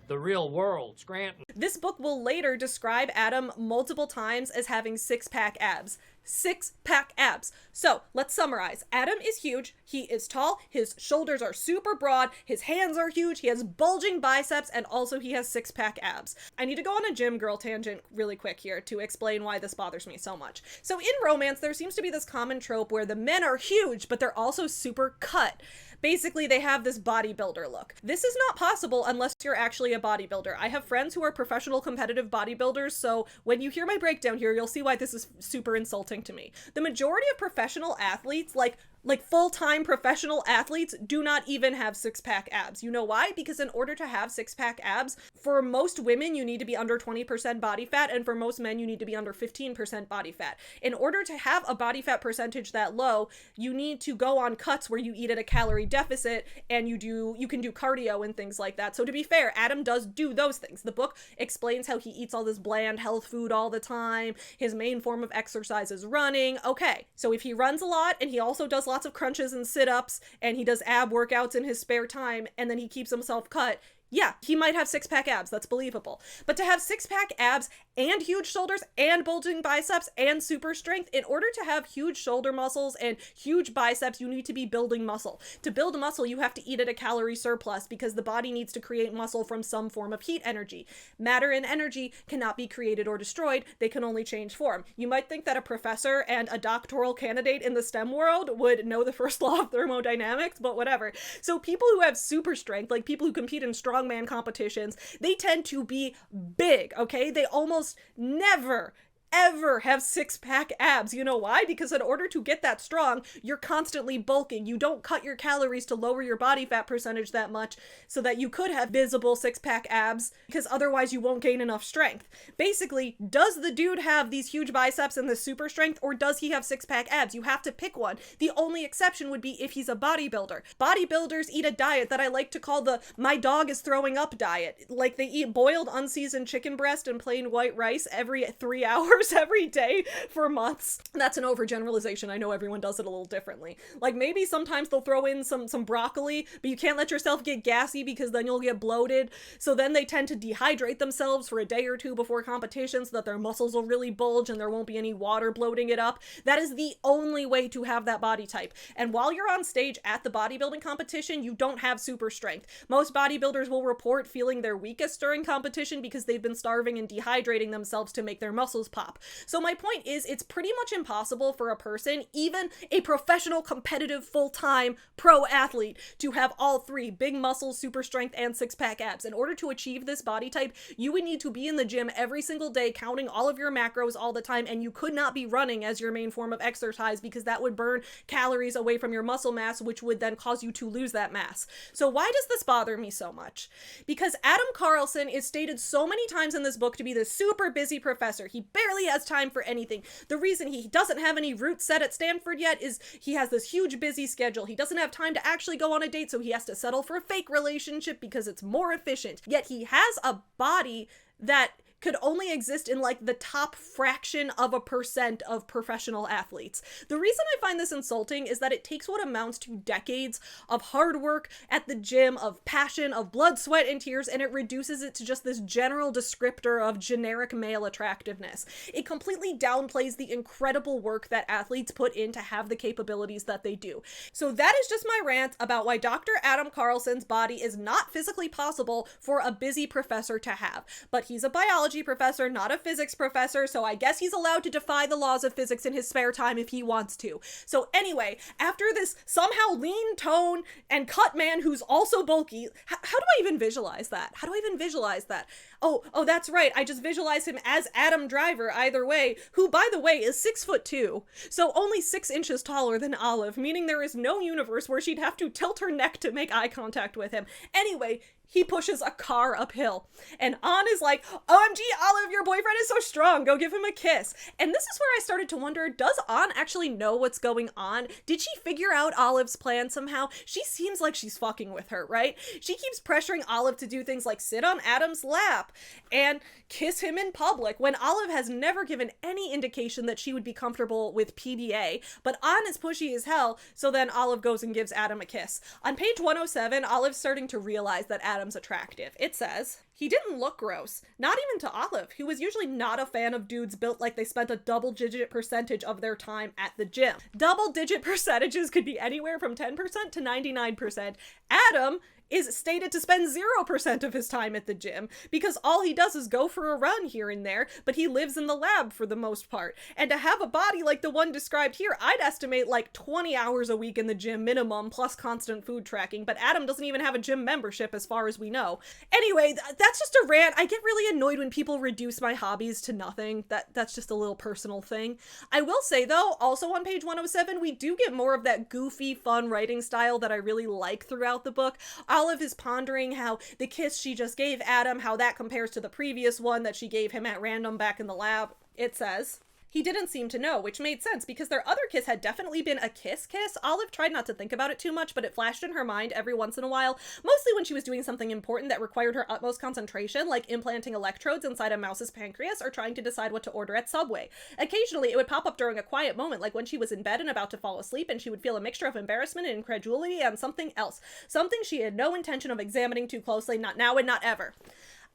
the real world, Scranton. This book will later describe Adam multiple times as having six-pack abs. Six-pack abs. So let's summarize. Adam is huge. He is tall. His shoulders are super broad. His hands are huge. He has bulging biceps, and also he has six-pack abs. I need to go on a gym girl tangent really quick here to explain why this bothers me so much. So in romance, there seems to be this common trope where the men are huge, but they're also super cut. Basically, they have this bodybuilder look. This is not possible unless you're actually a bodybuilder. I have friends who are professional competitive bodybuilders, so when you hear my breakdown here, you'll see why this is super insulting to me. The majority of professional athletes, like full-time professional athletes, do not even have six-pack abs. You know why? Because in order to have six-pack abs, for most women, you need to be under 20% body fat, and for most men, you need to be under 15% body fat. In order to have a body fat percentage that low, you need to go on cuts where you eat at a calorie deficit, and you can do cardio and things like that. So to be fair, Adam does do those things. The book explains how he eats all this bland health food all the time. His main form of exercise is running. Okay, so if he runs a lot, and he also does lots of crunches and sit-ups, and he does ab workouts in his spare time, and then he keeps himself cut, yeah, he might have six-pack abs. That's believable. But to have six-pack abs and huge shoulders and bulging biceps and super strength, in order to have huge shoulder muscles and huge biceps, you need to be building muscle. To build muscle, you have to eat at a calorie surplus because the body needs to create muscle from some form of heat energy. Matter and energy cannot be created or destroyed. They can only change form. You might think that a professor and a doctoral candidate in the STEM world would know the first law of thermodynamics, but whatever. So people who have super strength, like people who compete in strongman competitions, they tend to be big, okay? They almost never ever have six-pack abs. You know why? Because in order to get that strong, you're constantly bulking. You don't cut your calories to lower your body fat percentage that much so that you could have visible six-pack abs, because otherwise you won't gain enough strength. Basically, does the dude have these huge biceps and this super strength, or does he have six-pack abs? You have to pick one. The only exception would be if he's a bodybuilder. Bodybuilders eat a diet that I like to call the "my dog is throwing up" diet. Like, they eat boiled unseasoned chicken breast and plain white rice every 3 hours every day for months. That's an overgeneralization. I know everyone does it a little differently. Like, maybe sometimes they'll throw in some broccoli, but you can't let yourself get gassy because then you'll get bloated. So then they tend to dehydrate themselves for a day or two before competition so that their muscles will really bulge and there won't be any water bloating it up. That is the only way to have that body type. And while you're on stage at the bodybuilding competition, you don't have super strength. Most bodybuilders will report feeling their weakest during competition because they've been starving and dehydrating themselves to make their muscles pop. So my point is, it's pretty much impossible for a person, even a professional, competitive, full-time pro athlete, to have all three: big muscles, super strength, and six-pack abs. In order to achieve this body type, you would need to be in the gym every single day, counting all of your macros all the time, and you could not be running as your main form of exercise because that would burn calories away from your muscle mass, which would then cause you to lose that mass. So why does this bother me so much? Because Adam Carlson is stated so many times in this book to be this super busy professor. He barely has time for anything. The reason he doesn't have any roots set at Stanford yet is he has this huge busy schedule. He doesn't have time to actually go on a date, so he has to settle for a fake relationship because it's more efficient. Yet he has a body that could only exist in like the top fraction of a percent of professional athletes. The reason I find this insulting is that it takes what amounts to decades of hard work at the gym, of passion, of blood, sweat, and tears, and it reduces it to just this general descriptor of generic male attractiveness. It completely downplays the incredible work that athletes put in to have the capabilities that they do. So that is just my rant about why Dr. Adam Carlson's body is not physically possible for a busy professor to have. But he's a biology professor, not a physics professor, so I guess he's allowed to defy the laws of physics in his spare time if he wants to. So anyway, after this somehow lean tone and cut man who's also bulky, how do I even visualize that? How do I even visualize that? Oh, that's right. I just visualize him as Adam Driver either way, who, by the way, is 6'2", so only 6 inches taller than Olive, meaning there is no universe where she'd have to tilt her neck to make eye contact with him. Anyway, he pushes a car uphill, and An is like, "OMG, Olive, your boyfriend is so strong, go give him a kiss." And this is where I started to wonder, does An actually know what's going on? Did she figure out Olive's plan somehow? She seems like she's fucking with her, right? She keeps pressuring Olive to do things like sit on Adam's lap and kiss him in public, when Olive has never given any indication that she would be comfortable with PDA, but An is pushy as hell, so then Olive goes and gives Adam a kiss. On page 107, Olive's starting to realize that Adam's attractive. It says, "He didn't look gross, not even to Olive, who was usually not a fan of dudes built like they spent a double-digit percentage of their time at the gym." Double-digit percentages could be anywhere from 10% to 99%. Adam is stated to spend 0% of his time at the gym, because all he does is go for a run here and there, but he lives in the lab for the most part. And to have a body like the one described here, I'd estimate like 20 hours a week in the gym minimum, plus constant food tracking, but Adam doesn't even have a gym membership as far as we know. Anyway, that's just a rant. I get really annoyed when people reduce my hobbies to nothing. That's just a little personal thing. I will say though, also on page 107, we do get more of that goofy, fun writing style that I really like throughout the book. Olive is pondering how the kiss she just gave Adam, how that compares to the previous one that she gave him at random back in the lab. It says, "He didn't seem to know," which made sense because their other kiss had definitely been a kiss. Olive tried not to think about it too much, but it flashed in her mind every once in a while, mostly when she was doing something important that required her utmost concentration, like implanting electrodes inside a mouse's pancreas or trying to decide what to order at Subway. Occasionally, it would pop up during a quiet moment, like when she was in bed and about to fall asleep, and she would feel a mixture of embarrassment and incredulity and something else. Something she had no intention of examining too closely, not now and not ever.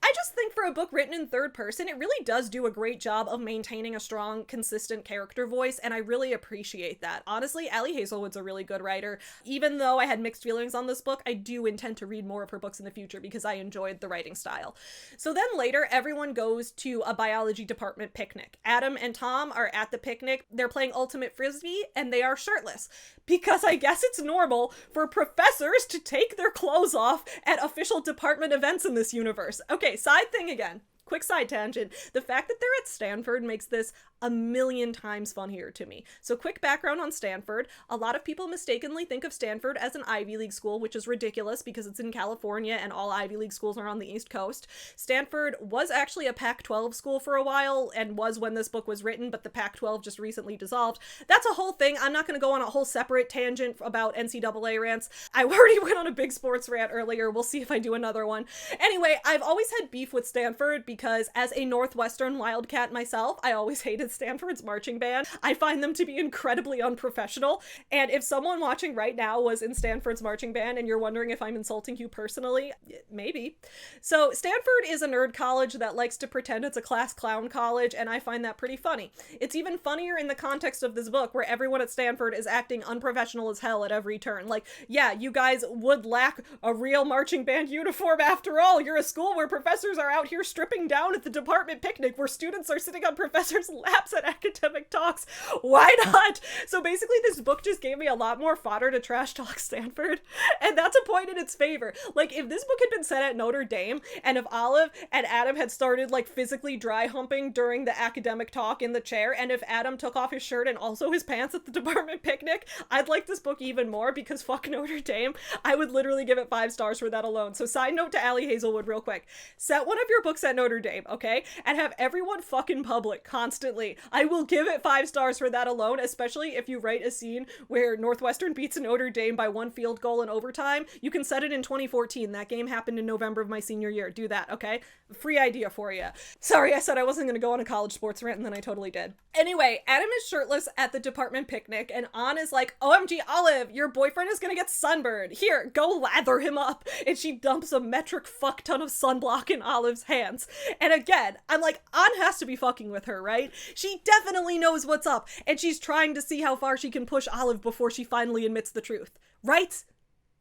I just think for a book written in third person, it really does do a great job of maintaining a strong, consistent character voice, and I really appreciate that. Honestly, Ali Hazelwood's a really good writer. Even though I had mixed feelings on this book, I do intend to read more of her books in the future because I enjoyed the writing style. So then later, everyone goes to a biology department picnic. Adam and Tom are at the picnic. They're playing Ultimate Frisbee, and they are shirtless. Because I guess it's normal for professors to take their clothes off at official department events in this universe. Okay, side thing again. quick side tangent. The fact that they're at Stanford makes this a million times funnier to me. So quick background on Stanford. A lot of people mistakenly think of Stanford as an Ivy League school, which is ridiculous because it's in California and all Ivy League schools are on the East Coast. Stanford was actually a Pac-12 school for a while and was when this book was written, but the Pac-12 just recently dissolved. That's a whole thing. I'm not going to go on a whole separate tangent about NCAA rants. I already went on a big sports rant earlier. We'll see if I do another one. Anyway, I've always had beef with Stanford because as a Northwestern Wildcat myself, I always hated Stanford's marching band. I find them to be incredibly unprofessional. And if someone watching right now was in Stanford's marching band and you're wondering if I'm insulting you personally, maybe. So Stanford is a nerd college that likes to pretend it's a class clown college, and I find that pretty funny. It's even funnier in the context of this book where everyone at Stanford is acting unprofessional as hell at every turn. Like, yeah, you guys would lack a real marching band uniform after all. You're a school where professors are out here stripping down at the department picnic, where students are sitting on professors' laps at academic talks. Why not? So basically this book just gave me a lot more fodder to trash talk Stanford, and that's a point in its favor. Like, if this book had been set at Notre Dame, and if Olive and Adam had started like physically dry humping during the academic talk in the chair, and if Adam took off his shirt and also his pants at the department picnic, I'd like this book even more because fuck Notre Dame. I would literally give it 5 stars for that alone. So side note to Allie Hazelwood real quick. Set one of your books at Notre Dame, okay? And have everyone fuck in public constantly. I will give it 5 stars for that alone, especially if you write a scene where Northwestern beats Notre Dame by 1 field goal in overtime. You can set it in 2014. That game happened in November of my senior year. Do that, okay? Free idea for you. Sorry, I said I wasn't going to go on a college sports rant and then I totally did. Anyway, Adam is shirtless at the department picnic and Ann is like, OMG Olive, your boyfriend is going to get sunburned. Here, go lather him up. And she dumps a metric fuck ton of sunblock in Olive's hands. And again, I'm like, Ann has to be fucking with her, right? She definitely knows what's up and she's trying to see how far she can push Olive before she finally admits the truth. Right?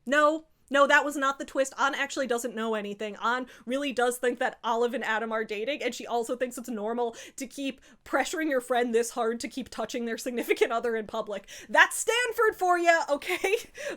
No, that was not the twist. Ann actually doesn't know anything. Ann really does think that Olive and Adam are dating, and she also thinks it's normal to keep pressuring your friend this hard to keep touching their significant other in public. That's Stanford for you, okay?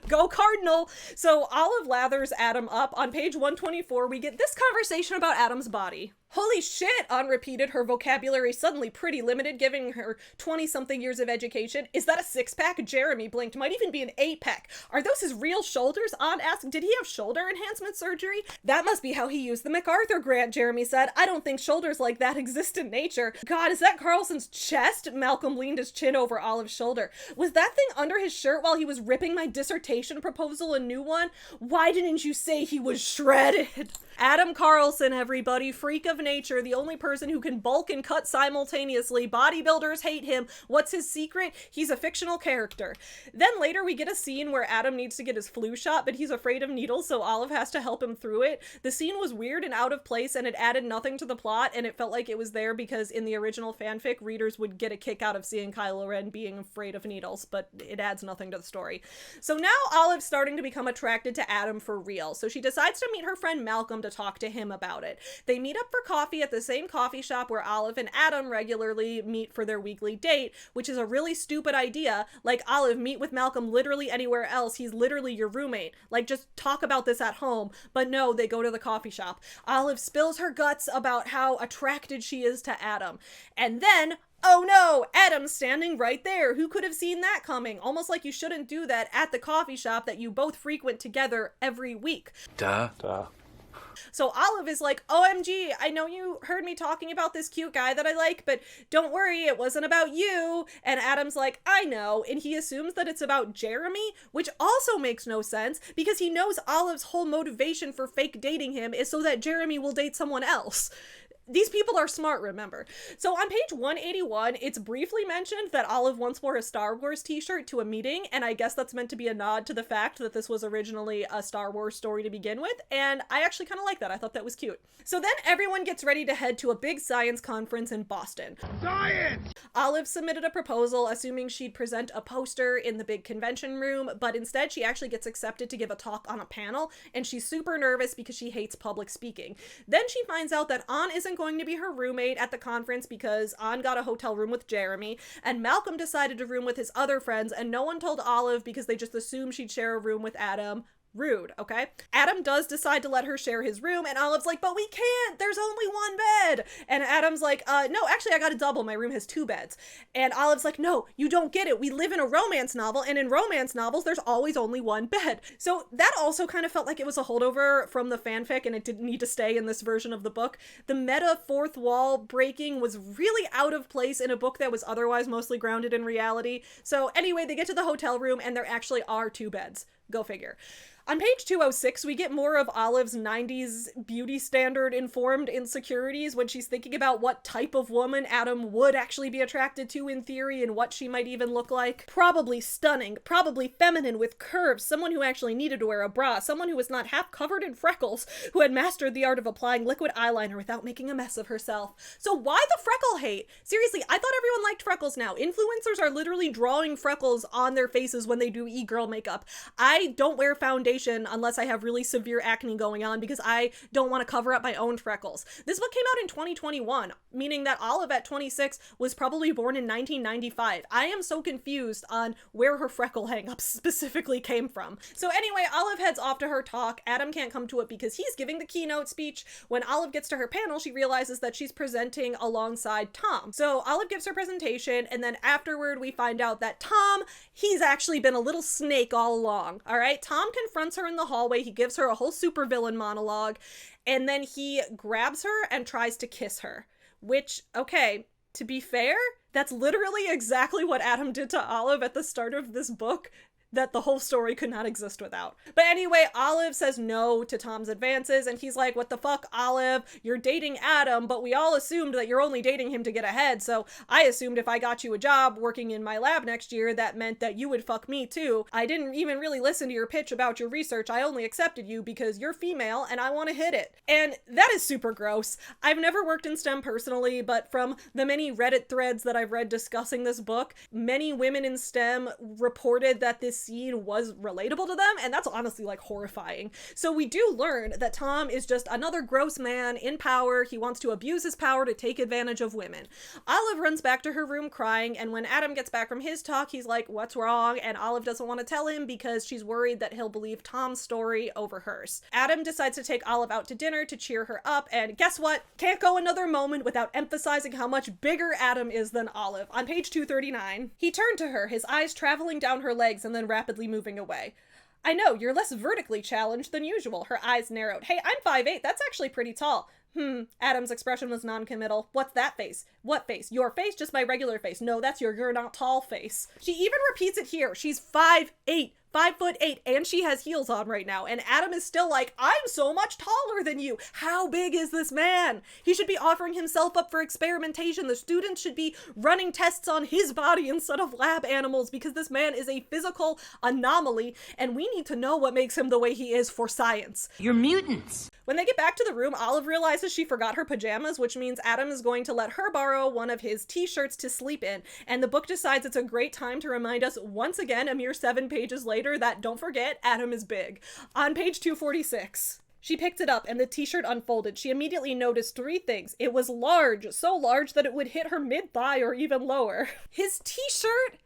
Go Cardinal! So Olive lathers Adam up. On page 124, we get this conversation about Adam's body. Holy shit, Ann repeated, her vocabulary suddenly pretty limited, giving her 20-something years of education. Is that a 6-pack? Jeremy blinked. Might even be an 8-pack. Are those his real shoulders? Ann asked. Did he have shoulder enhancement surgery? That must be how he used the MacArthur grant, Jeremy said. I don't think shoulders like that exist in nature. God, is that Carlson's chest? Malcolm leaned his chin over Olive's shoulder. Was that thing under his shirt while he was ripping my dissertation proposal a new one? Why didn't you say he was shredded? Adam Carlson, everybody, freak of nature, the only person who can bulk and cut simultaneously. Bodybuilders hate him. What's his secret? He's a fictional character. Then later we get a scene where Adam needs to get his flu shot, but he's afraid of needles, so Olive has to help him through it. The scene was weird and out of place, and it added nothing to the plot, and it felt like it was there because in the original fanfic, readers would get a kick out of seeing Kylo Ren being afraid of needles, but it adds nothing to the story. So now Olive's starting to become attracted to Adam for real, so she decides to meet her friend Malcolm to talk to him about it. They meet up for coffee at the same coffee shop where Olive and Adam regularly meet for their weekly date, which is a really stupid idea. Like, Olive, meet with Malcolm literally anywhere else. He's literally your roommate. Like, just talk about this at home. But no, they go to the coffee shop. Olive spills her guts about how attracted she is to Adam. And then, oh no, Adam's standing right there. Who could have seen that coming? Almost like you shouldn't do that at the coffee shop that you both frequent together every week. Duh. So Olive is like, OMG, I know you heard me talking about this cute guy that I like, but don't worry, it wasn't about you. And Adam's like, I know. And he assumes that it's about Jeremy, which also makes no sense because he knows Olive's whole motivation for fake dating him is so that Jeremy will date someone else. These people are smart, remember. So on page 181, it's briefly mentioned that Olive once wore a Star Wars t-shirt to a meeting, and I guess that's meant to be a nod to the fact that this was originally a Star Wars story to begin with, and I actually kind of like that. I thought that was cute. So then everyone gets ready to head to a big science conference in Boston. Science! Olive submitted a proposal assuming she'd present a poster in the big convention room, but instead she actually gets accepted to give a talk on a panel, and she's super nervous because she hates public speaking. Then she finds out that Ann isn't going to be her roommate at the conference because Ann got a hotel room with Jeremy, and Malcolm decided to room with his other friends, and no one told Olive because they just assumed she'd share a room with Adam. Rude, okay? Adam does decide to let her share his room, and Olive's like, but we can't, there's only one bed. And Adam's like, no, actually I got a double, my room has 2 beds. And Olive's like, no, you don't get it. We live in a romance novel, and in romance novels, there's always only one bed. So that also kind of felt like it was a holdover from the fanfic, and it didn't need to stay in this version of the book. The meta fourth wall breaking was really out of place in a book that was otherwise mostly grounded in reality. So anyway, they get to the hotel room, and there actually are 2 beds. Go figure. On page 206, we get more of Olive's 90s beauty standard informed insecurities when she's thinking about what type of woman Adam would actually be attracted to in theory and what she might even look like. Probably stunning, probably feminine with curves, someone who actually needed to wear a bra, someone who was not half covered in freckles, who had mastered the art of applying liquid eyeliner without making a mess of herself. So why the freckle hate? Seriously, I thought everyone liked freckles now. Influencers are literally drawing freckles on their faces when they do e-girl makeup. I don't wear foundation unless I have really severe acne going on because I don't want to cover up my own freckles. This book came out in 2021, meaning that Olive at 26 was probably born in 1995. I am so confused on where her freckle hang-ups specifically came from. So anyway, Olive heads off to her talk. Adam can't come to it because he's giving the keynote speech. When Olive gets to her panel, she realizes that she's presenting alongside Tom. So Olive gives her presentation, and then afterward we find out that Tom, he's actually been a little snake all along. All right, Tom confronts her in the hallway. He gives her a whole supervillain monologue, and then he grabs her and tries to kiss her, which, okay, to be fair, that's literally exactly what Adam did to Olive at the start of this book that the whole story could not exist without. But anyway, Olive says no to Tom's advances, and he's like, what the fuck, Olive? You're dating Adam, but we all assumed that you're only dating him to get ahead, so I assumed if I got you a job working in my lab next year, that meant that you would fuck me too. I didn't even really listen to your pitch about your research. I only accepted you because you're female and I want to hit it. And that is super gross. I've never worked in STEM personally, but from the many Reddit threads that I've read discussing this book, many women in STEM reported that this scene was relatable to them, and that's honestly like horrifying. So we do learn that Tom is just another gross man in power. He wants to abuse his power to take advantage of women. Olive runs back to her room crying, and when Adam gets back from his talk, he's like, what's wrong? And Olive doesn't want to tell him because she's worried that he'll believe Tom's story over hers. Adam decides to take Olive out to dinner to cheer her up, and guess what? Can't go another moment without emphasizing how much bigger Adam is than Olive. On page 239, he turned to her, his eyes traveling down her legs and then rapidly moving away. I know, you're less vertically challenged than usual. Her eyes narrowed. Hey, I'm 5'8". That's actually pretty tall. Adam's expression was non-committal. What's that face? What face? Your face? Just my regular face. No, that's your you're not tall face. She even repeats it here. She's 5'8". 5'8", and she has heels on right now, and Adam is still like, I'm so much taller than you. How big is this man? He should be offering himself up for experimentation. The students should be running tests on his body instead of lab animals because this man is a physical anomaly, and we need to know what makes him the way he is for science. You're mutants. When they get back to the room, Olive realizes she forgot her pajamas, which means Adam is going to let her borrow one of his t-shirts to sleep in, and the book decides it's a great time to remind us once again, a mere 7 pages later, that, don't forget, Adam is big. On page 246. She picked it up and the t-shirt unfolded. She immediately noticed 3 things. It was large, so large that it would hit her mid-thigh or even lower. His t-shirt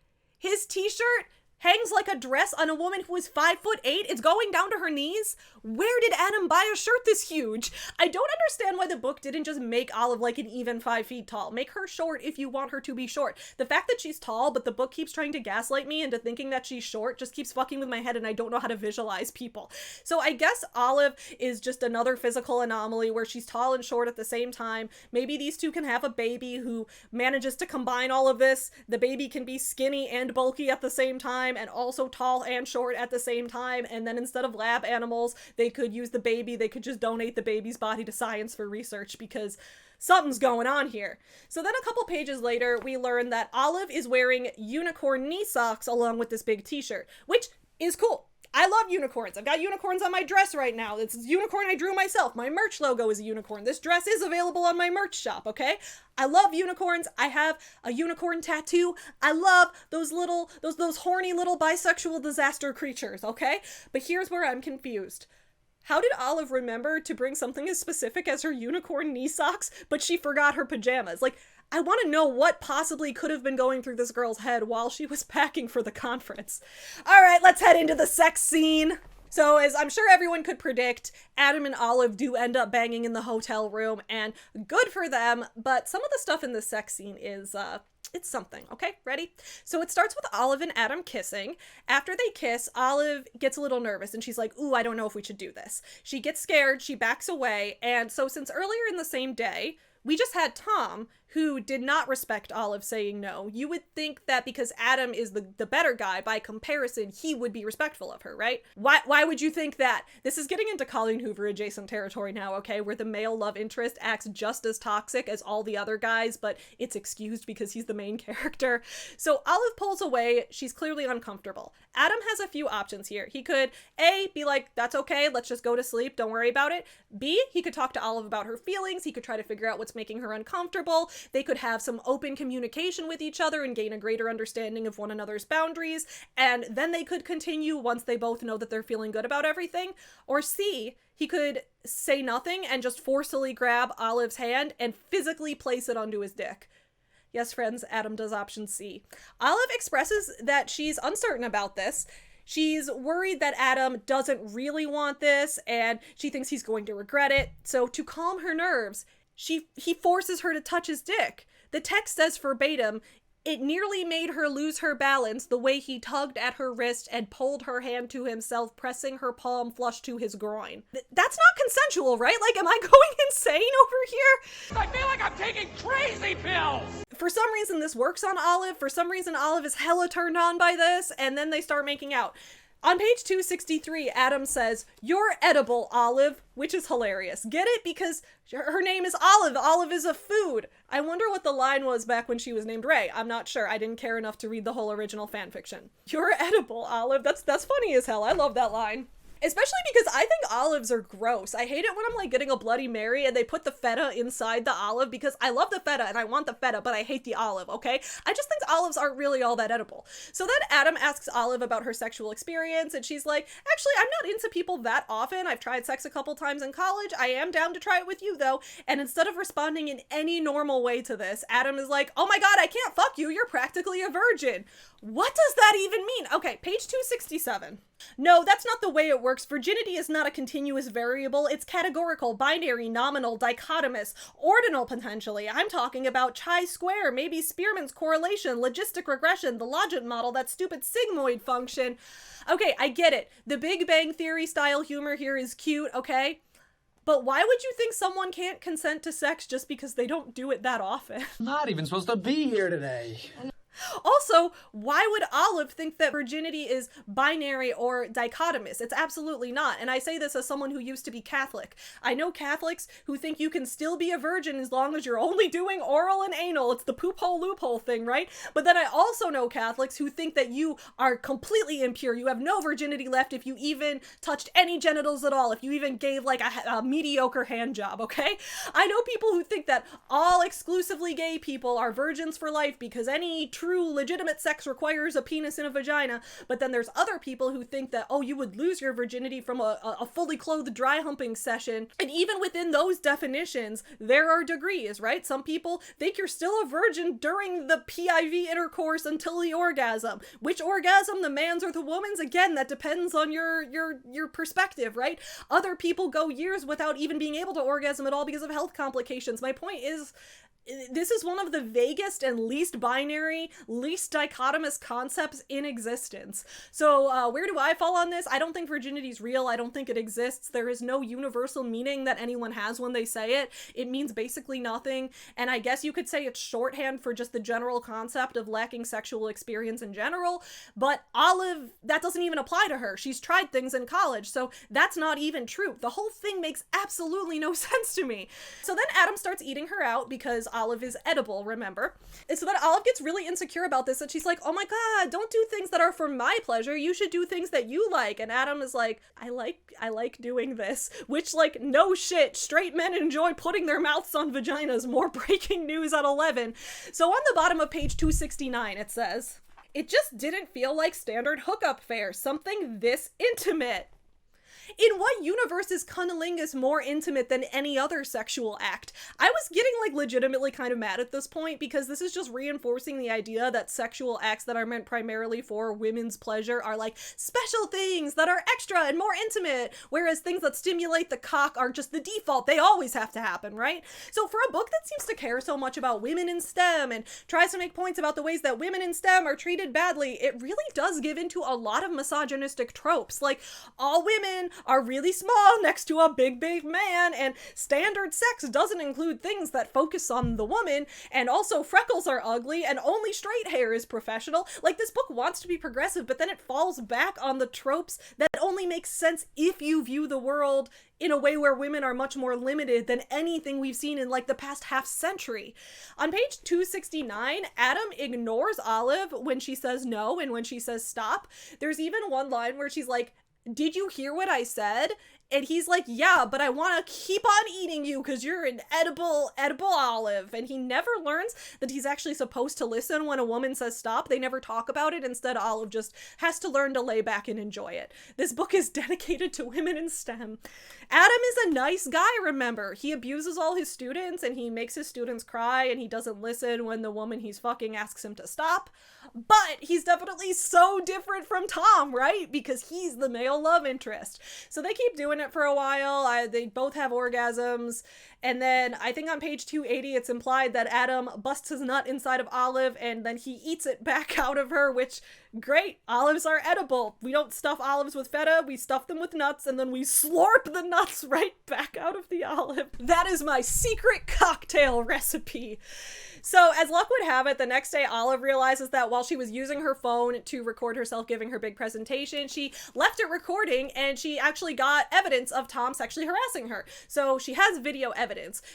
hangs like a dress on a woman who is 5'8". It's going down to her knees. Where did Adam buy a shirt this huge? I don't understand why the book didn't just make Olive like an even 5 feet tall. Make her short if you want her to be short. The fact that she's tall, but the book keeps trying to gaslight me into thinking that she's short just keeps fucking with my head, and I don't know how to visualize people. So I guess Olive is just another physical anomaly where she's tall and short at the same time. Maybe these two can have a baby who manages to combine all of this. The baby can be skinny and bulky at the same time, and also tall and short at the same time, and then instead of lab animals, they could use the baby, they could just donate the baby's body to science for research because something's going on here. So then a couple pages later, we learn that Olive is wearing unicorn knee socks along with this big t-shirt, which is cool. I love unicorns. I've got unicorns on my dress right now. It's a unicorn I drew myself. My merch logo is a unicorn. This dress is available on my merch shop, okay? I love unicorns. I have a unicorn tattoo. I love those horny little bisexual disaster creatures, okay? But here's where I'm confused. How did Olive remember to bring something as specific as her unicorn knee socks, but she forgot her pajamas? Like, I want to know what possibly could have been going through this girl's head while she was packing for the conference. All right, let's head into the sex scene. So as I'm sure everyone could predict, Adam and Olive do end up banging in the hotel room, and good for them, but some of the stuff in this sex scene is, it's something, okay? Ready? So it starts with Olive and Adam kissing. After they kiss, Olive gets a little nervous and she's like, ooh, I don't know if we should do this. She gets scared, she backs away, and so since earlier in the same day, we just had Tom, who did not respect Olive saying no. You would think that because Adam is the better guy, by comparison, he would be respectful of her, right? Why would you think that? This is getting into Colleen Hoover adjacent territory now, okay? Where the male love interest acts just as toxic as all the other guys, but it's excused because he's the main character. So Olive pulls away. She's clearly uncomfortable. Adam has a few options here. He could, A, be like, that's okay, let's just go to sleep, don't worry about it. B, he could talk to Olive about her feelings. He could try to figure out what's making her uncomfortable. They could have some open communication with each other and gain a greater understanding of one another's boundaries, and then they could continue once they both know that they're feeling good about everything. Or C, he could say nothing and just forcefully grab Olive's hand and physically place it onto his dick. Yes, friends, Adam does option C. Olive expresses that she's uncertain about this. She's worried that Adam doesn't really want this, and she thinks he's going to regret it. So to calm her nerves, he forces her to touch his dick. The text says verbatim, it nearly made her lose her balance the way he tugged at her wrist and pulled her hand to himself, pressing her palm flush to his groin. That's not consensual, right? Like, am I going insane over here? I feel like I'm taking crazy pills! For some reason, this works on Olive. For some reason, Olive is hella turned on by this, and then they start making out. On page 263, Adam says, "You're edible, Olive," which is hilarious. Get it? Because her name is Olive. Olive is a food. I wonder what the line was back when she was named Ray. I'm not sure. I didn't care enough to read the whole original fanfiction. You're edible, Olive. That's funny as hell. I love that line. Especially because I think olives are gross. I hate it when I'm like getting a Bloody Mary and they put the feta inside the olive, because I love the feta and I want the feta, but I hate the olive, okay? I just think olives aren't really all that edible. So then Adam asks Olive about her sexual experience, and she's like, actually, I'm not into people that often. I've tried sex a couple times in college. I am down to try it with you though. And instead of responding in any normal way to this, Adam is like, oh my God, I can't fuck you. You're practically a virgin. What does that even mean? Okay, page 267. No, that's not the way it works. Virginity is not a continuous variable. It's categorical, binary, nominal, dichotomous, ordinal potentially. I'm talking about chi-square, maybe Spearman's correlation, logistic regression, the logit model, that stupid sigmoid function. Okay, I get it. The Big Bang Theory style humor here is cute, okay? But why would you think someone can't consent to sex just because they don't do it that often? Not even supposed to be here today. Also, why would Olive think that virginity is binary or dichotomous? It's absolutely not. And I say this as someone who used to be Catholic. I know Catholics who think you can still be a virgin as long as you're only doing oral and anal. It's the poop hole loophole thing, right? But then I also know Catholics who think that you are completely impure. You have no virginity left if you even touched any genitals at all, if you even gave like a mediocre hand job, okay? I know people who think that all exclusively gay people are virgins for life because any true legitimate sex requires a penis and a vagina, but then there's other people who think that, oh, you would lose your virginity from a fully clothed dry humping session. And even within those definitions, there are degrees, right? Some people think you're still a virgin during the PIV intercourse until the orgasm. Which orgasm, the man's or the woman's? Again, that depends on your perspective, right? Other people go years without even being able to orgasm at all because of health complications. My point is, this is one of the vaguest and least binary, least dichotomous concepts in existence. So where do I fall on this? I don't think virginity is real. I don't think it exists. There is no universal meaning that anyone has when they say it. It means basically nothing. And I guess you could say it's shorthand for just the general concept of lacking sexual experience in general. But Olive, that doesn't even apply to her. She's tried things in college, so that's not even true. The whole thing makes absolutely no sense to me. So then Adam starts eating her out because Olive is edible, remember? And so then Olive gets really insecure about this, and she's like, oh my God, don't do things that are for my pleasure. You should do things that you like. And Adam is like, I like doing this, which, like, no shit, straight men enjoy putting their mouths on vaginas. More breaking news at 11. So on the bottom of page 269, it says, it just didn't feel like standard hookup fare, something this intimate. In what universe is cunnilingus more intimate than any other sexual act? I was getting like legitimately kind of mad at this point because this is just reinforcing the idea that sexual acts that are meant primarily for women's pleasure are like special things that are extra and more intimate, whereas things that stimulate the cock are just the default. They always have to happen, right? So for a book that seems to care so much about women in STEM and tries to make points about the ways that women in STEM are treated badly, it really does give into a lot of misogynistic tropes. Like, all women are really small next to a big man, and standard sex doesn't include things that focus on the woman, and also freckles are ugly, and only straight hair is professional. Like, this book wants to be progressive, but then it falls back on the tropes that only make sense if you view the world in a way where women are much more limited than anything we've seen in like the past half century. On page 269, Adam ignores Olive when she says no and when she says stop. There's even one line where she's like, "Did you hear what I said?" And he's like, "Yeah, but I want to keep on eating you because you're an edible olive." And he never learns that he's actually supposed to listen when a woman says stop. They never talk about it. Instead, Olive just has to learn to lay back and enjoy it. This book is dedicated to women in STEM. Adam is a nice guy, remember. He abuses all his students and he makes his students cry and he doesn't listen when the woman he's fucking asks him to stop. But he's definitely so different from Tom, right? Because he's the male love interest. So they keep doing it for a while. They both have orgasms. And then I think on page 280, it's implied that Adam busts his nut inside of Olive and then he eats it back out of her, which, great. Olives are edible. We don't stuff olives with feta. We stuff them with nuts and then we slurp the nuts right back out of the olive. That is my secret cocktail recipe. So as luck would have it, the next day Olive realizes that while she was using her phone to record herself giving her big presentation, she left it recording and she actually got evidence of Tom sexually harassing her. So she has video evidence.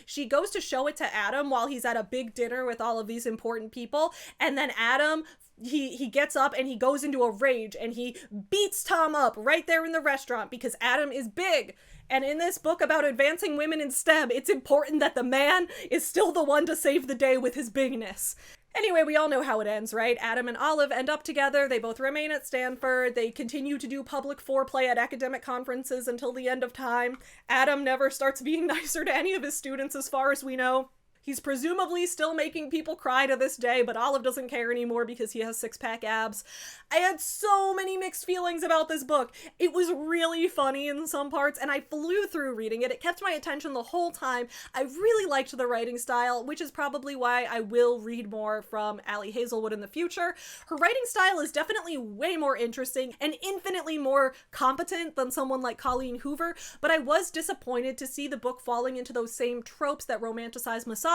She goes to show it to Adam while he's at a big dinner with all of these important people, and then Adam he gets up and he goes into a rage and he beats Tom up right there in the restaurant because Adam is big. And in this book about advancing women in STEM, it's important that the man is still the one to save the day with his bigness. Anyway, we all know how it ends, right? Adam and Olive end up together. They both remain at Stanford. They continue to do public foreplay at academic conferences until the end of time. Adam never starts being nicer to any of his students as far as we know. He's presumably still making people cry to this day, but Olive doesn't care anymore because he has six-pack abs. I had so many mixed feelings about this book. It was really funny in some parts, and I flew through reading it. It kept my attention the whole time. I really liked the writing style, which is probably why I will read more from Ali Hazelwood in the future. Her writing style is definitely way more interesting and infinitely more competent than someone like Colleen Hoover, but I was disappointed to see the book falling into those same tropes that romanticize misogyny,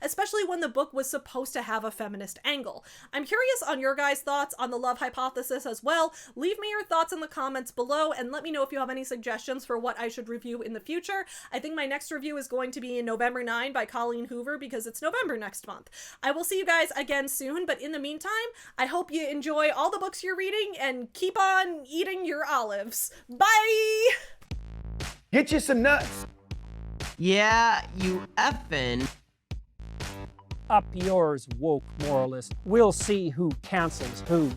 especially when the book was supposed to have a feminist angle. I'm curious on your guys' thoughts on the love hypothesis as well. Leave me your thoughts in the comments below and let me know if you have any suggestions for what I should review in the future. I think my next review is going to be in November 9 by Colleen Hoover because it's November next month. I will see you guys again soon, but in the meantime, I hope you enjoy all the books you're reading and keep on eating your olives. Bye! Get you some nuts. Yeah, you effin'. Up yours, woke moralist. We'll see who cancels who.